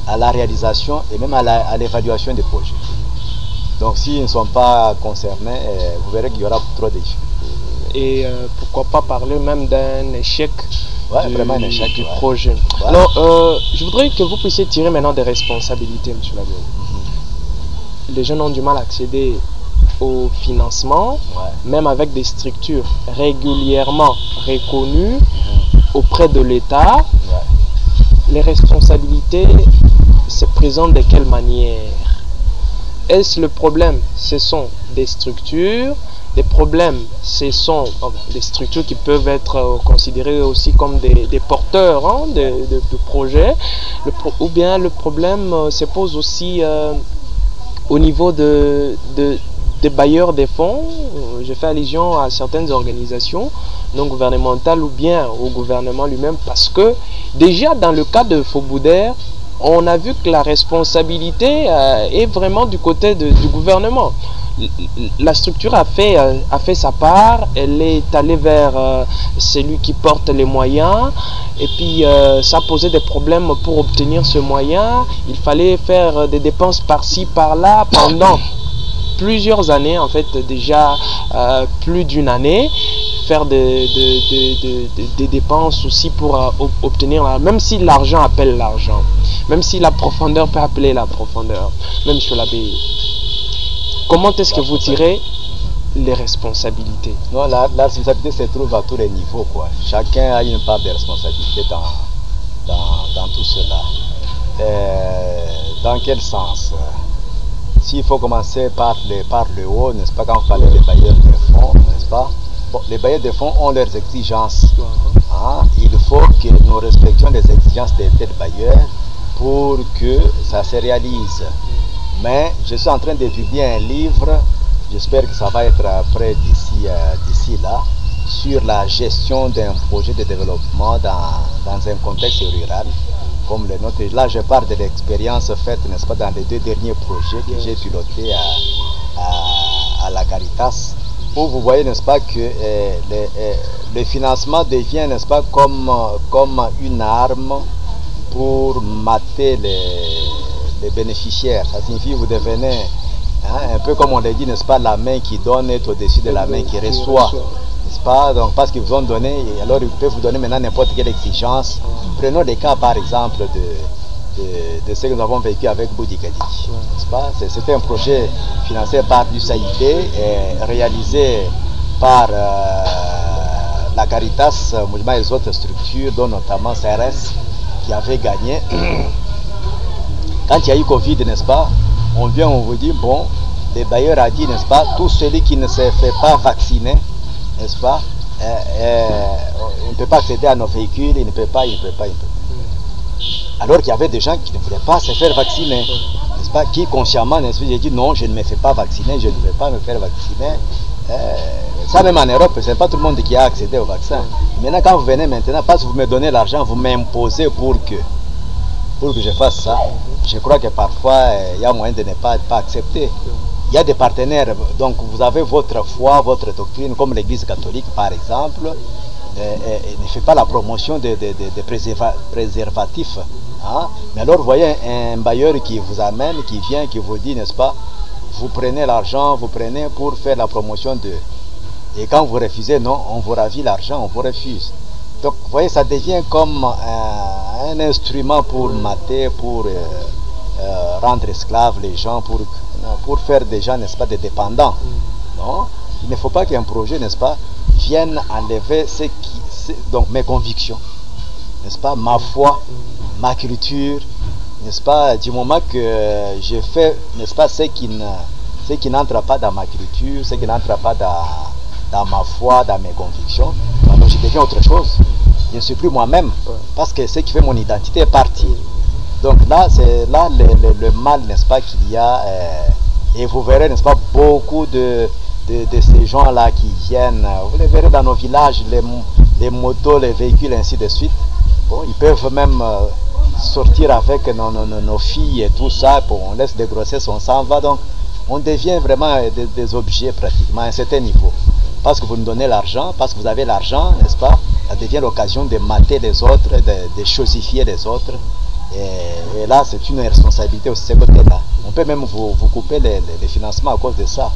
à la réalisation et même à l'évaluation des projets. Donc s'ils ne sont pas concernés, vous verrez qu'il y aura trop d'échecs. Et pourquoi pas parler même d'un échec, vraiment un échec du projet. Alors, je voudrais que vous puissiez tirer maintenant des responsabilités, M. Labé. Les jeunes ont du mal à accéder au financement, même avec des structures régulièrement reconnues auprès de l'État. Les responsabilités se présentent de quelle manière? Est-ce le problème? Ce sont des structures. Les problèmes, ce sont des structures qui peuvent être considérées aussi comme des porteurs de projets. Ou bien le problème se pose aussi au niveau des bailleurs des fonds. Je fais allusion à certaines organisations non gouvernementales ou bien au gouvernement lui-même, parce que déjà dans le cas de Fobouder, on a vu que la responsabilité est vraiment du côté du gouvernement. La structure a fait sa part, elle est allée vers celui qui porte les moyens, et puis ça posait des problèmes pour obtenir ce moyen. Il fallait faire des dépenses par-ci, par-là pendant plusieurs années, en fait déjà plus d'une année, faire des dépenses aussi pour obtenir, même si l'argent appelle l'argent, même si la profondeur peut appeler la profondeur, même sur l'abbé. Comment est-ce que vous tirez les responsabilités? Non, la responsabilité se trouve à tous les niveaux, quoi. Chacun a une part de responsabilité dans tout cela. Dans quel sens? S'il faut commencer par le haut, n'est-ce pas, quand vous parlez des bailleurs de fonds, n'est-ce pas? Bon, les bailleurs de fonds ont leurs exigences. Il faut que nous respections les exigences des tels bailleurs pour que ça se réalise. Mais je suis en train de publier un livre, j'espère que ça va être prêt d'ici là, sur la gestion d'un projet de développement dans un contexte rural comme le nôtre. Là, je parle de l'expérience faite, n'est-ce pas, dans les 2 derniers projets que j'ai pilotés à la Caritas, où vous voyez, n'est-ce pas, que le financement devient, n'est-ce pas, comme une arme pour mater les bénéficiaires. Ça signifie que vous devenez, un peu comme on l'a dit, n'est-ce pas, la main qui donne est au-dessus de la main qui reçoit. N'est-ce pas? Donc parce qu'ils vous ont donné, alors ils peuvent vous donner maintenant n'importe quelle exigence. Prenons les cas par exemple de ce que nous avons vécu avec Boudikadi. N'est-ce pas? C'était un projet financé par l'USAID et réalisé par la Caritas, et les autres structures, dont notamment CRS, qui avait gagné. Quand il y a eu Covid, n'est-ce pas, on vient, on vous dit, bon, le bailleur a dit, n'est-ce pas, tout celui qui ne se fait pas vacciner, n'est-ce pas, il ne peut pas accéder à nos véhicules, il ne peut pas. Alors qu'il y avait des gens qui ne voulaient pas se faire vacciner, n'est-ce pas, qui consciemment, n'est-ce pas, j'ai dit non, je ne me fais pas vacciner, je ne vais pas me faire vacciner. Ça même en Europe, ce n'est pas tout le monde qui a accédé au vaccin. Maintenant, quand vous venez maintenant, parce que vous me donnez l'argent, vous m'imposez pour que je fasse ça, je crois que parfois, il y a moyen de ne pas accepter. Il y a des partenaires, donc vous avez votre foi, votre doctrine, comme l'Église catholique par exemple, ne fait pas la promotion des préservatifs. Hein? Mais alors vous voyez un bailleur qui vous amène, qui vient, qui vous dit, n'est-ce pas, vous prenez l'argent, vous prenez pour faire la promotion de... Et quand vous refusez, non, on vous ravit l'argent, on vous refuse. Donc vous voyez, ça devient comme un instrument pour mater, pour rendre esclaves les gens, pour faire des gens, n'est-ce pas, des dépendants. Non? Il ne faut pas qu'un projet, n'est-ce pas, vienne enlever donc mes convictions, n'est-ce pas, ma foi, ma culture, n'est-ce pas, du moment que je fais, n'est-ce pas, ce qui n'entre pas dans ma culture, ce qui n'entre pas dans ma foi, dans mes convictions, alors je deviens autre chose. Je ne suis plus moi-même, parce que ce qui fait mon identité est parti. Donc là, c'est là le mal, n'est-ce pas, qu'il y a, et vous verrez, n'est-ce pas, beaucoup de ces gens-là qui viennent, vous les verrez dans nos villages, les motos, les véhicules, ainsi de suite. Bon, ils peuvent même sortir avec nos filles et tout ça, bon, on laisse des grossesses, on s'en va, donc on devient vraiment des objets pratiquement à un certain niveau. Parce que vous nous donnez l'argent, parce que vous avez l'argent, n'est-ce pas, ça devient l'occasion de mater les autres, de chosifier les autres. Et là, c'est une responsabilité aussi de ce côté-là. On peut même vous couper les financements à cause de ça.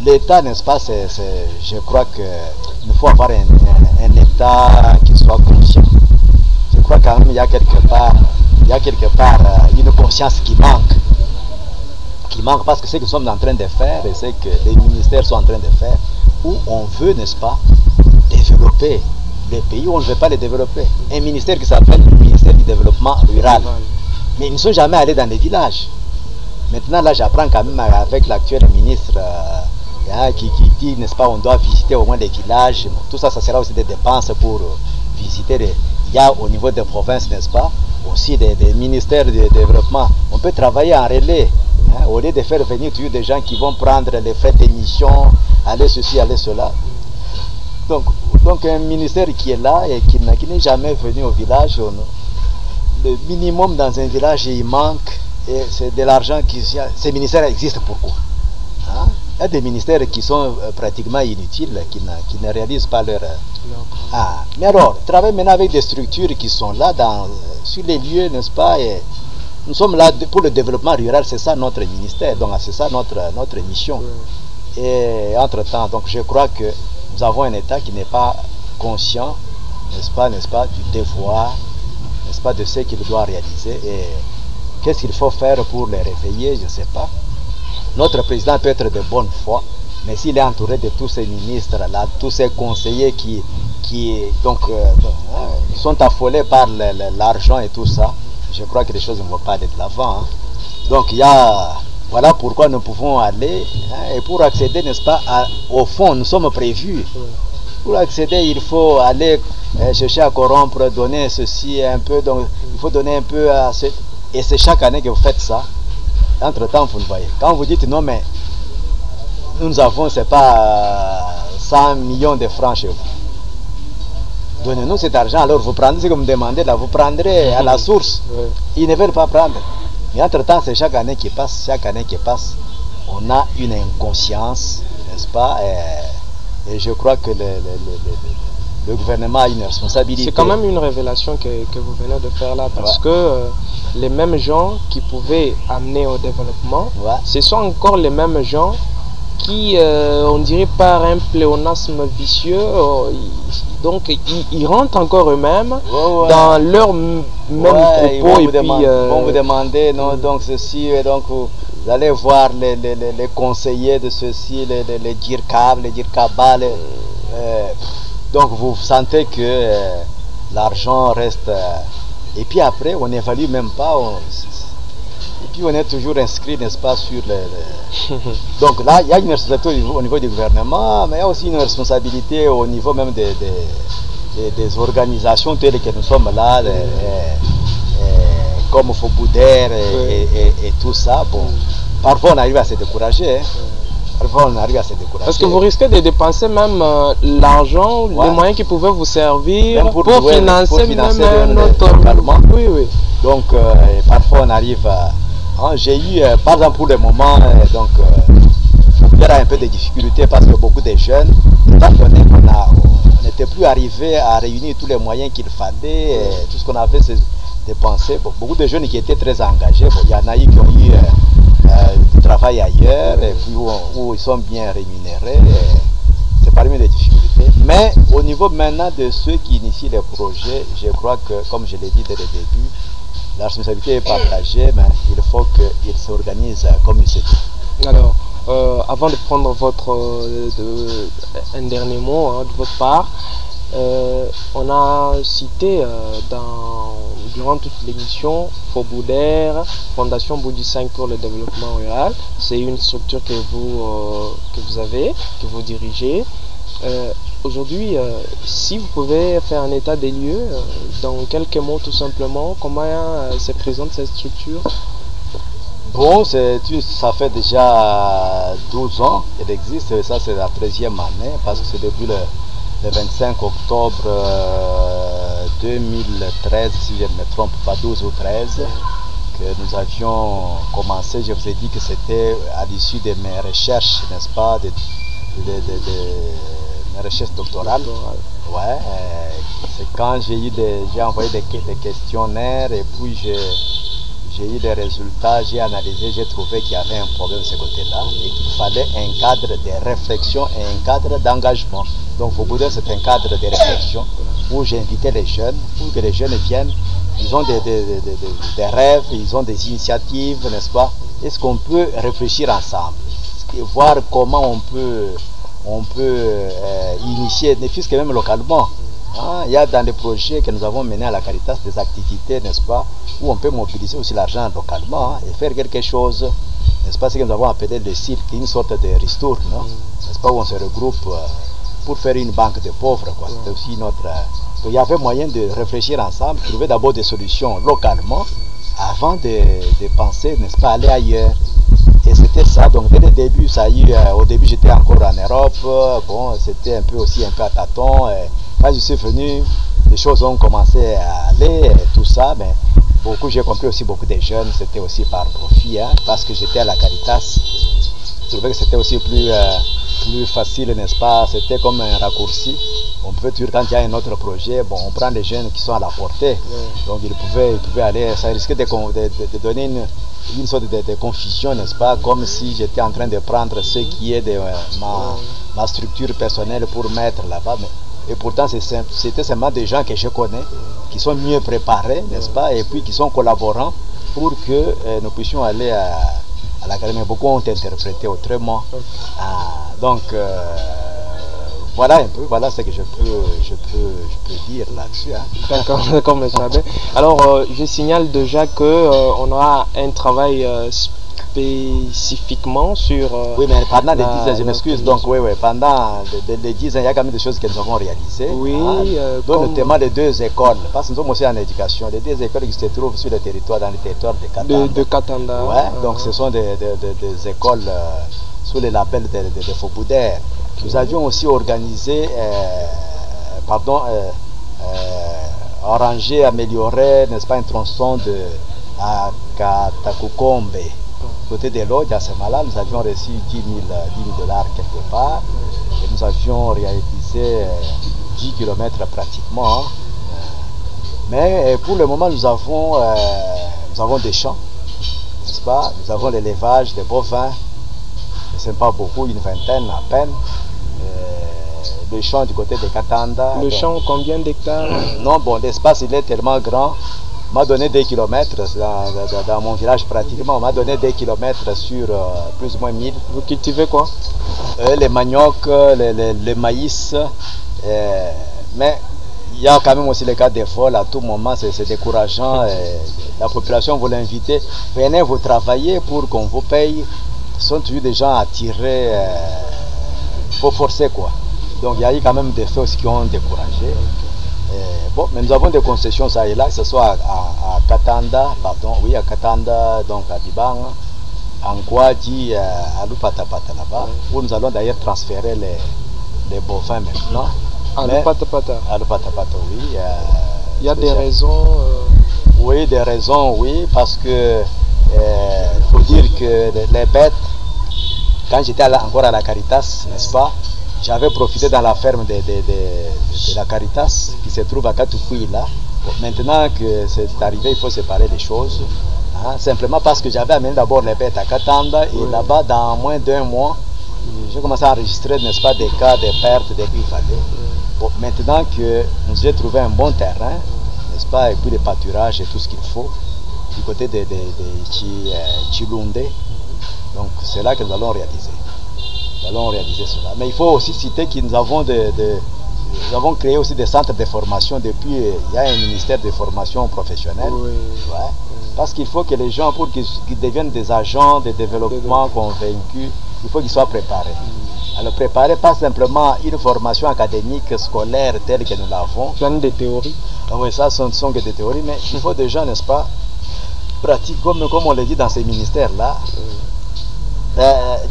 L'État, n'est-ce pas, je crois qu'il faut avoir un État qui soit conscient. Je crois quand même qu'il y a quelque part une conscience qui manque. Parce que ce que nous sommes en train de faire et ce que les ministères sont en train de faire, où on veut, n'est-ce pas, développer les pays où on ne veut pas les développer. Un ministère qui s'appelle le ministère du développement rural. Mais ils ne sont jamais allés dans les villages. Maintenant, là, j'apprends quand même avec l'actuel ministre qui dit, n'est-ce pas, on doit visiter au moins les villages. Tout ça, ça sera aussi des dépenses pour visiter. Il y a au niveau des provinces, n'est-ce pas, aussi des ministères de développement. On peut travailler en relais. Au lieu de faire venir toujours des gens qui vont prendre les frais d'émission, aller ceci, aller cela. Donc un ministère qui est là et qui n'est jamais venu au village, le minimum dans un village il manque, et c'est de l'argent ces ministères existent pourquoi? Il y a des ministères qui sont pratiquement inutiles, qui ne réalisent pas leur... Mais alors, travailler maintenant avec des structures qui sont là sur les lieux, n'est-ce pas, et nous sommes là pour le développement rural, c'est ça notre ministère, donc c'est ça notre mission. Et entre-temps, donc je crois que nous avons un État qui n'est pas conscient, n'est-ce pas, du devoir, n'est-ce pas, de ce qu'il doit réaliser. Et qu'est-ce qu'il faut faire pour les réveiller, je ne sais pas. Notre président peut être de bonne foi, mais s'il est entouré de tous ces ministres-là, tous ces conseillers qui sont affolés par l'argent et tout ça, je crois que les choses ne vont pas aller de l'avant. Donc voilà pourquoi nous pouvons aller, et pour accéder, n'est-ce pas, au fond, nous sommes prévus. Pour accéder, il faut aller chercher à corrompre, donner ceci un peu, donc il faut donner un peu et c'est chaque année que vous faites ça. Entre-temps, vous le voyez. Quand vous dites non, mais nous avons, c'est pas 100 millions de francs chez vous. Donnez-nous cet argent, alors vous prendrez ce que vous me demandez, là, vous prendrez à la source. Ils ne veulent pas prendre. Mais entre-temps, c'est chaque année qui passe, on a une inconscience, n'est-ce pas, et je crois que le gouvernement a une responsabilité. C'est quand même une révélation que vous venez de faire là, parce que les mêmes gens qui pouvaient amener au développement, ce sont encore les mêmes gens qui, on dirait par un pléonasme vicieux, donc ils rentrent encore eux-mêmes dans leur même propos. Vont vous demander, non, donc ceci, et donc vous allez voir les conseillers de ceci, les dirkab, les dirkaba, donc vous sentez que l'argent reste Et puis après, on n'évalue même pas. Et puis on est toujours inscrit, n'est-ce pas, sur Donc là, il y a une responsabilité au niveau du gouvernement, mais il y a aussi une responsabilité au niveau même des organisations telles que nous sommes là, comme Fobouder et tout ça. Bon, parfois on arrive à se décourager. Parfois on arrive à se décourager. Parce que vous risquez de dépenser même l'argent, les moyens qui pouvaient vous servir pour financer même notre localement. Oui, oui. Donc parfois on arrive à... J'ai eu, par exemple pour le moment, il y a un peu de difficultés parce que beaucoup de jeunes, étant donné qu'on n'était plus arrivé à réunir tous les moyens qu'il fallait, tout ce qu'on avait c'est dépenser. Bon, beaucoup de jeunes qui étaient très engagés, bon, il y en a eu qui ont eu du travail ailleurs, et puis où ils sont bien rémunérés, c'est parmi les difficultés. Mais au niveau maintenant de ceux qui initient les projets, je crois que, comme je l'ai dit dès le début, la responsabilité est partagée, mais il faut qu'ils s'organisent comme il se dit. Alors, avant de prendre un dernier mot de votre part, on a cité durant toute l'émission Fobouder, Fondation Boudi 5 pour le développement rural. C'est une structure que vous avez, que vous dirigez. Aujourd'hui, si vous pouvez faire un état des lieux, dans quelques mots tout simplement, comment se présente cette structure? Bon, ça fait déjà 12 ans qu'elle existe, et ça c'est la 13e année, parce que c'est depuis le 25 octobre 2013, si je ne me trompe pas, 12 ou 13, que nous avions commencé. Je vous ai dit que c'était à l'issue de mes recherches, n'est-ce pas, mes recherches doctorales. Ouais, c'est quand j'ai envoyé des questionnaires et puis j'ai eu des résultats, j'ai analysé, j'ai trouvé qu'il y avait un problème de ce côté-là et qu'il fallait un cadre de réflexion et un cadre d'engagement. Donc Fobouder, c'est un cadre de réflexion où j'ai invité les jeunes, pour que les jeunes viennent. Ils ont des rêves, ils ont des initiatives, n'est-ce pas? Est-ce qu'on peut réfléchir ensemble? Voir comment on peut initier, ne fût-ce que même localement. Il y a dans les projets que nous avons menés à la Caritas des activités, n'est-ce pas, où on peut mobiliser aussi l'argent localement et faire quelque chose, n'est-ce pas, ce que nous avons appelé le cirque, une sorte de ristourne, n'est-ce pas, où on se regroupe pour faire une banque de pauvres, quoi. C'était aussi notre... Donc, il y avait moyen de réfléchir ensemble, trouver d'abord des solutions localement, avant de penser, n'est-ce pas, aller ailleurs. Et c'était ça, donc dès le début, ça a eu, au début j'étais encore en Europe, bon, c'était un peu à tâtons. Quand je suis venu, les choses ont commencé à aller, tout ça, mais j'ai compris aussi beaucoup de jeunes, c'était aussi par profit, parce que j'étais à la Caritas. Je trouvais que c'était aussi plus facile, n'est-ce pas? C'était comme un raccourci. On pouvait toujours, quand il y a un autre projet, bon, on prend les jeunes qui sont à la portée. Donc ils pouvaient aller, ça risquait de donner une sorte de confusion, n'est-ce pas? Comme si j'étais en train de prendre ce qui est de ma structure personnelle pour mettre là-bas. Et pourtant, c'était seulement des gens que je connais, qui sont mieux préparés, n'est-ce pas? Et puis qui sont collaborants pour que nous puissions aller à l'académie. Beaucoup ont interprété autrement. Donc, voilà un peu, voilà ce que je peux dire là-dessus. D'accord, monsieur Abbé. Alors, je signale déjà qu'on aura un travail spécifiquement sur... oui, mais pendant les 10 ans, je m'excuse, donc oui, pendant les 10 ans, il y a quand même des choses que nous avons réalisées. Oui, notamment les 2 écoles, parce que nous sommes aussi en éducation, les 2 écoles qui se trouvent sur le territoire, dans le territoire de Katanda. De Katanda. Ouais, donc ce sont des écoles sous le label de Fobouder. Nous avions aussi organisé, arrangé, amélioré, n'est-ce pas, un tronçon à Katakukombe. Côté de l'eau, à ce moment-là, nous avions reçu 10 000 $ quelque part. Et nous avions réalisé 10 km pratiquement. Mais pour le moment, nous avons des champs, n'est-ce pas? Nous avons l'élevage des bovins. Ce n'est pas beaucoup, une vingtaine à peine. Le champ du côté de Katanda. Le champ, combien d'hectares? Non, bon, l'espace il est tellement grand. On m'a donné 2 km dans mon village pratiquement. On m'a donné 2 km sur plus ou moins 1000. Vous cultivez quoi? Les maniocs, le maïs. Mais il y a quand même aussi le cas des vols à tout moment, c'est décourageant. La population vous l'inviter, venez vous travailler pour qu'on vous paye. Ce sont toujours des gens attirés, pour forcer quoi. Donc il y a eu quand même des faits aussi qui ont découragé. Bon, mais nous avons des concessions ça et là, que ce soit à Katanda, pardon, oui à Katanda, donc à Bibanga, en Kouadji, à Lupatapata là-bas, où nous allons d'ailleurs transférer les bovins maintenant. À Lupatapata. À Lupatapata, oui. Il y a des raisons. Oui, des raisons, oui, parce que faut dire que les bêtes, quand j'étais encore à la Caritas, n'est-ce pas, j'avais profité dans la ferme de la Caritas qui se trouve à Katoufouille là. Bon, maintenant que c'est arrivé, il faut séparer les choses. Hein, simplement parce que j'avais amené d'abord les bêtes à Katanda et là-bas, dans moins d'1 mois, j'ai commencé à enregistrer, n'est-ce pas, des cas de pertes, des qu'il fallait. Bon, maintenant que nous avons trouvé un bon terrain, n'est-ce pas, et puis les pâturages et tout ce qu'il faut, du côté de Chilunde, donc c'est là que nous allons réaliser. Nous allons réaliser cela. Mais il faut aussi citer que nous avons créé aussi des centres de formation depuis, il y a un ministère de formation professionnelle. Oui. Ouais. Parce qu'il faut que les gens, pour qu'ils deviennent des agents de développement convaincus, il faut qu'ils soient préparés. Alors préparer pas simplement une formation académique, scolaire telle que nous l'avons. Plein de théories. Oui, ça ce ne sont que des théories, mais il faut des gens, n'est-ce pas, pratiques, comme on le dit dans ces ministères-là.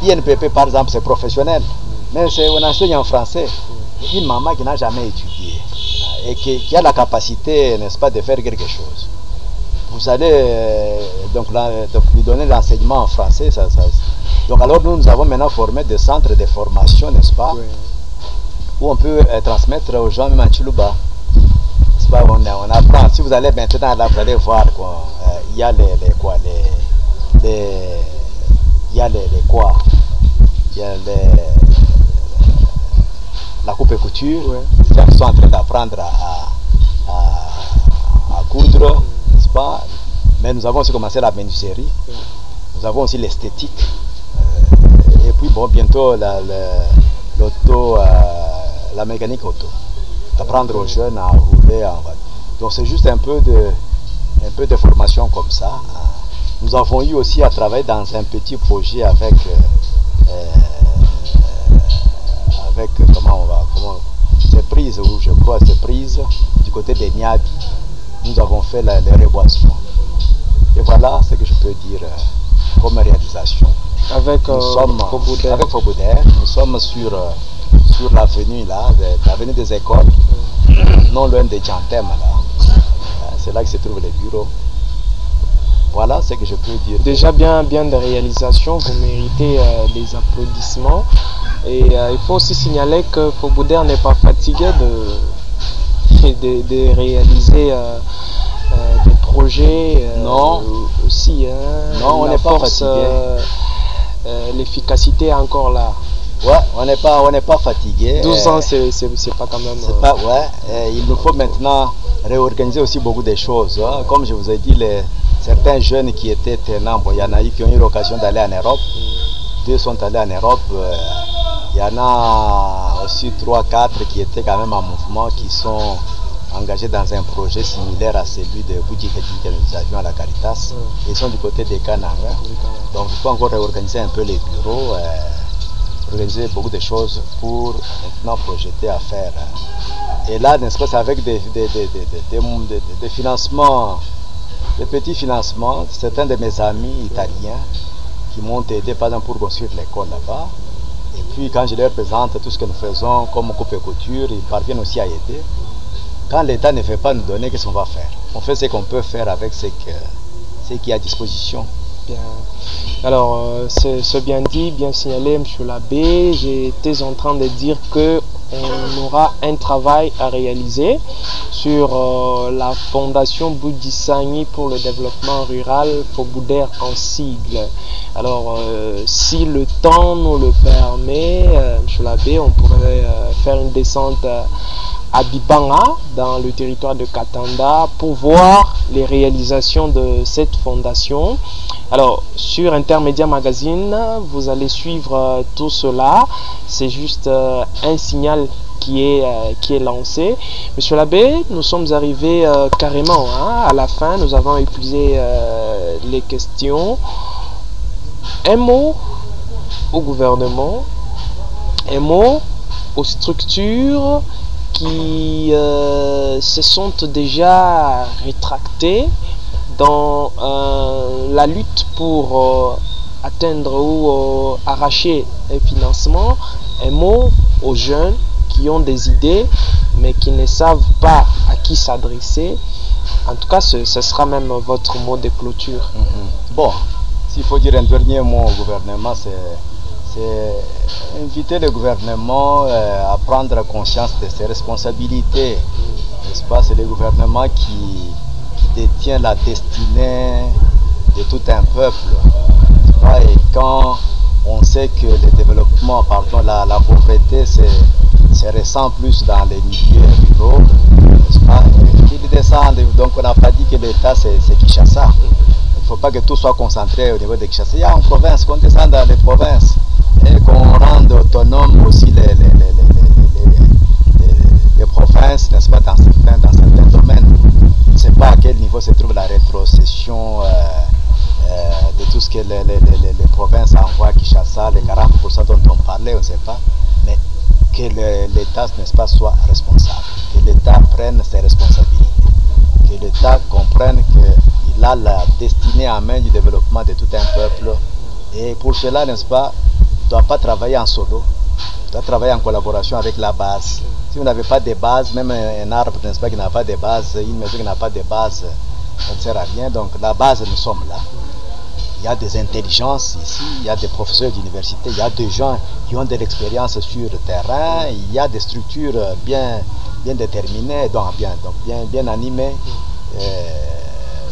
L'INPP, par exemple, c'est professionnel, mais on enseigne en français. Une maman qui n'a jamais étudié et qui a la capacité, n'est-ce pas, de faire quelque chose. Vous allez donc lui donner l'enseignement en français. Donc alors nous avons maintenant formé des centres de formation, n'est-ce pas, où on peut transmettre aux gens, même en Chiluba. On apprend. Si vous allez maintenant là, vous allez voir quoi, il y a la coupe et couture, les gens qui sont en train d'apprendre à coudre, n'est-ce pas? Mais nous avons aussi commencé la menuiserie, nous avons aussi l'esthétique, et puis bon, bientôt l'auto, la mécanique auto, d'apprendre aux jeunes à rouler en voiture. Donc c'est juste un peu de formation comme ça. Nous avons eu aussi à travailler dans un petit projet avec c'est prise, ou je crois c'est prise du côté des Niabi. Nous avons fait les reboisements. Et voilà ce que je peux dire comme réalisation. Avec Foboudère. Nous sommes sur l'avenue là, l'avenue des écoles, non loin de Djantem là. C'est là que se trouvent les bureaux. Voilà ce que je peux dire. Déjà bien de réalisation, vous méritez des applaudissements. Et il faut aussi signaler que Foboudère n'est pas fatigué de réaliser des projets. Non. Aussi. Non, on n'est pas fatigué. L'efficacité est encore là. Ouais, on n'est pas fatigué. 12 ans, c'est pas quand même. C'est pas, ouais. Il nous faut maintenant réorganiser aussi beaucoup de choses. Hein. Comme je vous ai dit, certains jeunes qui étaient tenants, bon, il y en a eu qui ont eu l'occasion d'aller en Europe. 2 sont allés en Europe. Il y en a aussi 3, 4 qui étaient quand même en mouvement, qui sont engagés dans un projet similaire à celui de Boudjikadi que nous avions à la Caritas. Ils sont du côté des Kananga. Donc il faut encore réorganiser un peu les bureaux, organiser beaucoup de choses pour maintenant projeter à faire. Et là, n'est-ce pas, c'est avec des financements, des petits financements. Certains de mes amis italiens qui m'ont aidé, par exemple, pour construire l'école là-bas. Et puis quand je leur présente tout ce que nous faisons comme coupe et couture, ils parviennent aussi à aider. Quand l'État ne veut pas nous donner, qu'est-ce qu'on va faire? On fait ce qu'on peut faire avec ce qui est à disposition. Bien. Alors, c'est bien dit, bien signalé, M. l'abbé. J'étais en train de dire qu'on aura un travail à réaliser sur la fondation Boudissani pour le développement rural, Foboudère en sigle. Alors, si le temps nous le permet, M. l'abbé, on pourrait faire une descente à Bibanga, dans le territoire de Katanda, pour voir les réalisations de cette fondation. Alors, sur Intermédia Magazine, vous allez suivre tout cela. C'est juste un signal qui est lancé. Monsieur l'abbé, nous sommes arrivés carrément à la fin. Nous avons épuisé les questions. Un mot au gouvernement, un mot aux structures qui se sont déjà rétractées dans la lutte pour atteindre ou arracher un financement. Un mot aux jeunes qui ont des idées mais qui ne savent pas à qui s'adresser. En tout cas, ce sera même votre mot de clôture. Bon, s'il faut dire un dernier mot au gouvernement, c'est inviter le gouvernement à prendre conscience de ses responsabilités. N'est-ce pas? C'est le gouvernement qui détient la destinée de tout un peuple. Et quand on sait que le développement, la pauvreté se ressent plus dans les milieux ruraux, n'est-ce pas? Qu'ils descendent, donc on n'a pas dit que l'État c'est Kinshasa. Il ne faut pas que tout soit concentré au niveau de Kinshasa. Il y a en province, qu'on descende dans les provinces et qu'on rende autonome aussi les provinces, n'est-ce pas, dans certains domaines. Je ne sais pas à quel niveau se trouve la rétrocession de tout ce que les provinces envoient à Kinshasa, les 40% dont on parlait, on ne sait pas, mais que l'État, n'est-ce pas, soit responsable, que l'État prenne ses responsabilités, que l'État comprenne qu'il a la destinée en main du développement de tout un peuple, et pour cela, n'est-ce pas, il ne doit pas travailler en solo, il doit travailler en collaboration avec la base. Si vous n'avez pas de base, même un arbre, n'est-ce pas, qui n'a pas de base, une maison qui n'a pas de base, ça ne sert à rien. Donc la base, nous sommes là. Il y a des intelligences ici, il y a des professeurs d'université, il y a des gens qui ont de l'expérience sur le terrain, il y a des structures bien déterminées, donc bien animées.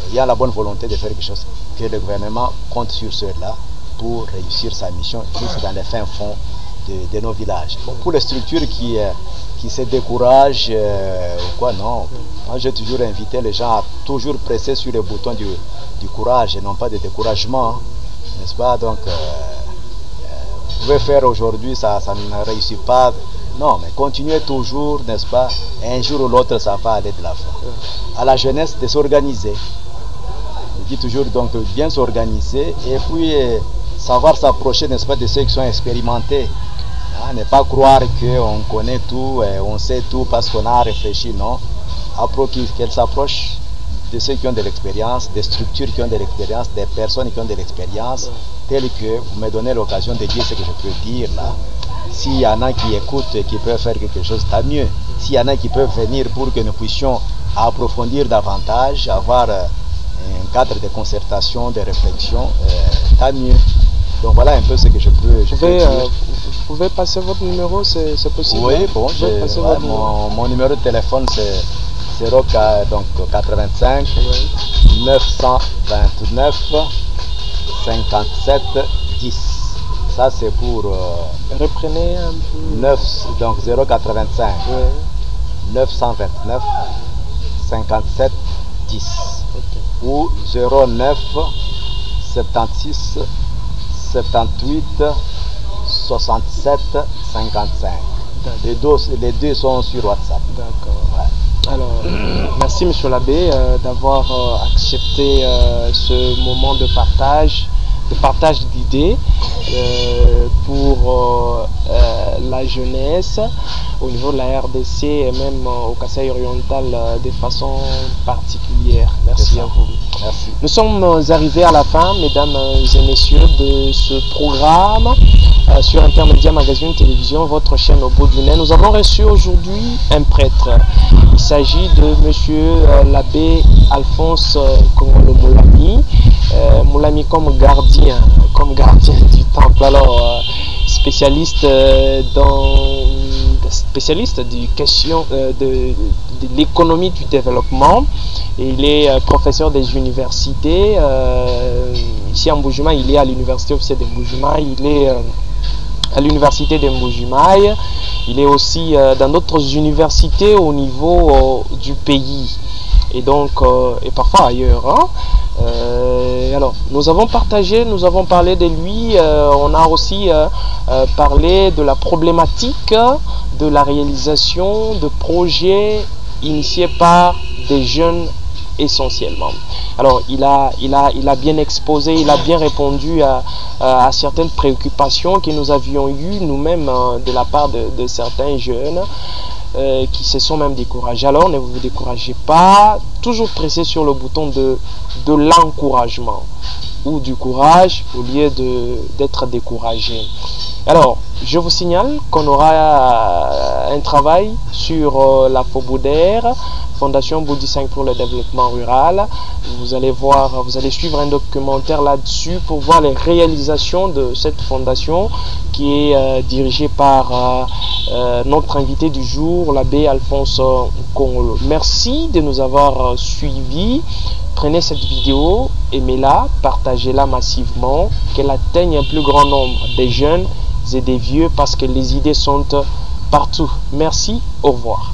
Il y a la bonne volonté de faire quelque chose, que le gouvernement compte sur cela pour réussir sa mission jusque dans les fins fonds de nos villages. Bon, pour les structures qui se découragent, ou quoi, non. Moi, j'ai toujours invité les gens à toujours presser sur le bouton du courage et non pas de découragement, n'est-ce pas? Donc, vous pouvez faire aujourd'hui, ça ne réussit pas. Non, mais continuez toujours, n'est-ce pas? Un jour ou l'autre, ça va aller de la fois. À la jeunesse de s'organiser. Je dis toujours, donc, bien s'organiser et puis savoir s'approcher, n'est-ce pas, de ceux qui sont expérimentés. Ne pas croire qu'on connaît tout, on sait tout parce qu'on a réfléchi, non. Qu'elle s'approche de ceux qui ont de l'expérience, des structures qui ont de l'expérience, des personnes qui ont de l'expérience, telles que vous me donnez l'occasion de dire ce que je peux dire là. S'il y en a qui écoutent et qui peuvent faire quelque chose, tant mieux. S'il y en a qui peuvent venir pour que nous puissions approfondir davantage, avoir un cadre de concertation, de réflexion, tant mieux. Donc voilà un peu ce que je peux dire. Vous pouvez passer votre numéro, c'est possible? Oui, bon, mon numéro de téléphone c'est 85 929 57 10. Ça c'est pour... Reprenez un peu. Donc 085 929 57 10. Okay. Ou 09 76 78 67 55. Les deux sont sur WhatsApp. D'accord. Ouais. Alors, merci Monsieur l'abbé d'avoir accepté ce moment de partage d'idées pour la jeunesse au niveau de la RDC et même au Kasaï oriental de façon particulière. Merci à vous. Merci. Nous sommes arrivés à la fin, mesdames et messieurs, de ce programme sur Intermédia Magazine Télévision, votre chaîne au bout du nez. Nous avons reçu aujourd'hui un prêtre. Il s'agit de monsieur l'abbé Alphonse Kongolo Moulami. Moulami comme gardien du temple. Alors, spécialiste du question de l'économie du développement. Et il est professeur des universités. Ici à Mbuji-Mayi, il est à l'université officielle de Mbuji-Mayi. Il est à l'université de Mbuji-Mayi. Il est aussi dans d'autres universités au niveau du pays. Et donc, et parfois ailleurs. Hein. Alors, nous avons parlé de lui, on a aussi parlé de la problématique de la réalisation de projets initiés par des jeunes essentiellement. Alors, il a bien exposé, il a bien répondu à certaines préoccupations que nous avions eues nous-mêmes de la part de certains jeunes. Qui se sont même découragés. Alors ne vous découragez pas, toujours presser sur le bouton de l'encouragement ou du courage au lieu d'être découragé. Alors, je vous signale qu'on aura un travail sur la FOBUDER, Fondation Boudi 5 pour le développement rural. Vous allez suivre un documentaire là-dessus pour voir les réalisations de cette fondation qui est dirigée par notre invité du jour, l'abbé Alphonse Kongolo. Merci de nous avoir suivis. Prenez cette vidéo, aimez-la, partagez-la massivement, qu'elle atteigne un plus grand nombre des jeunes et des vieux parce que les idées sont partout. Merci, au revoir.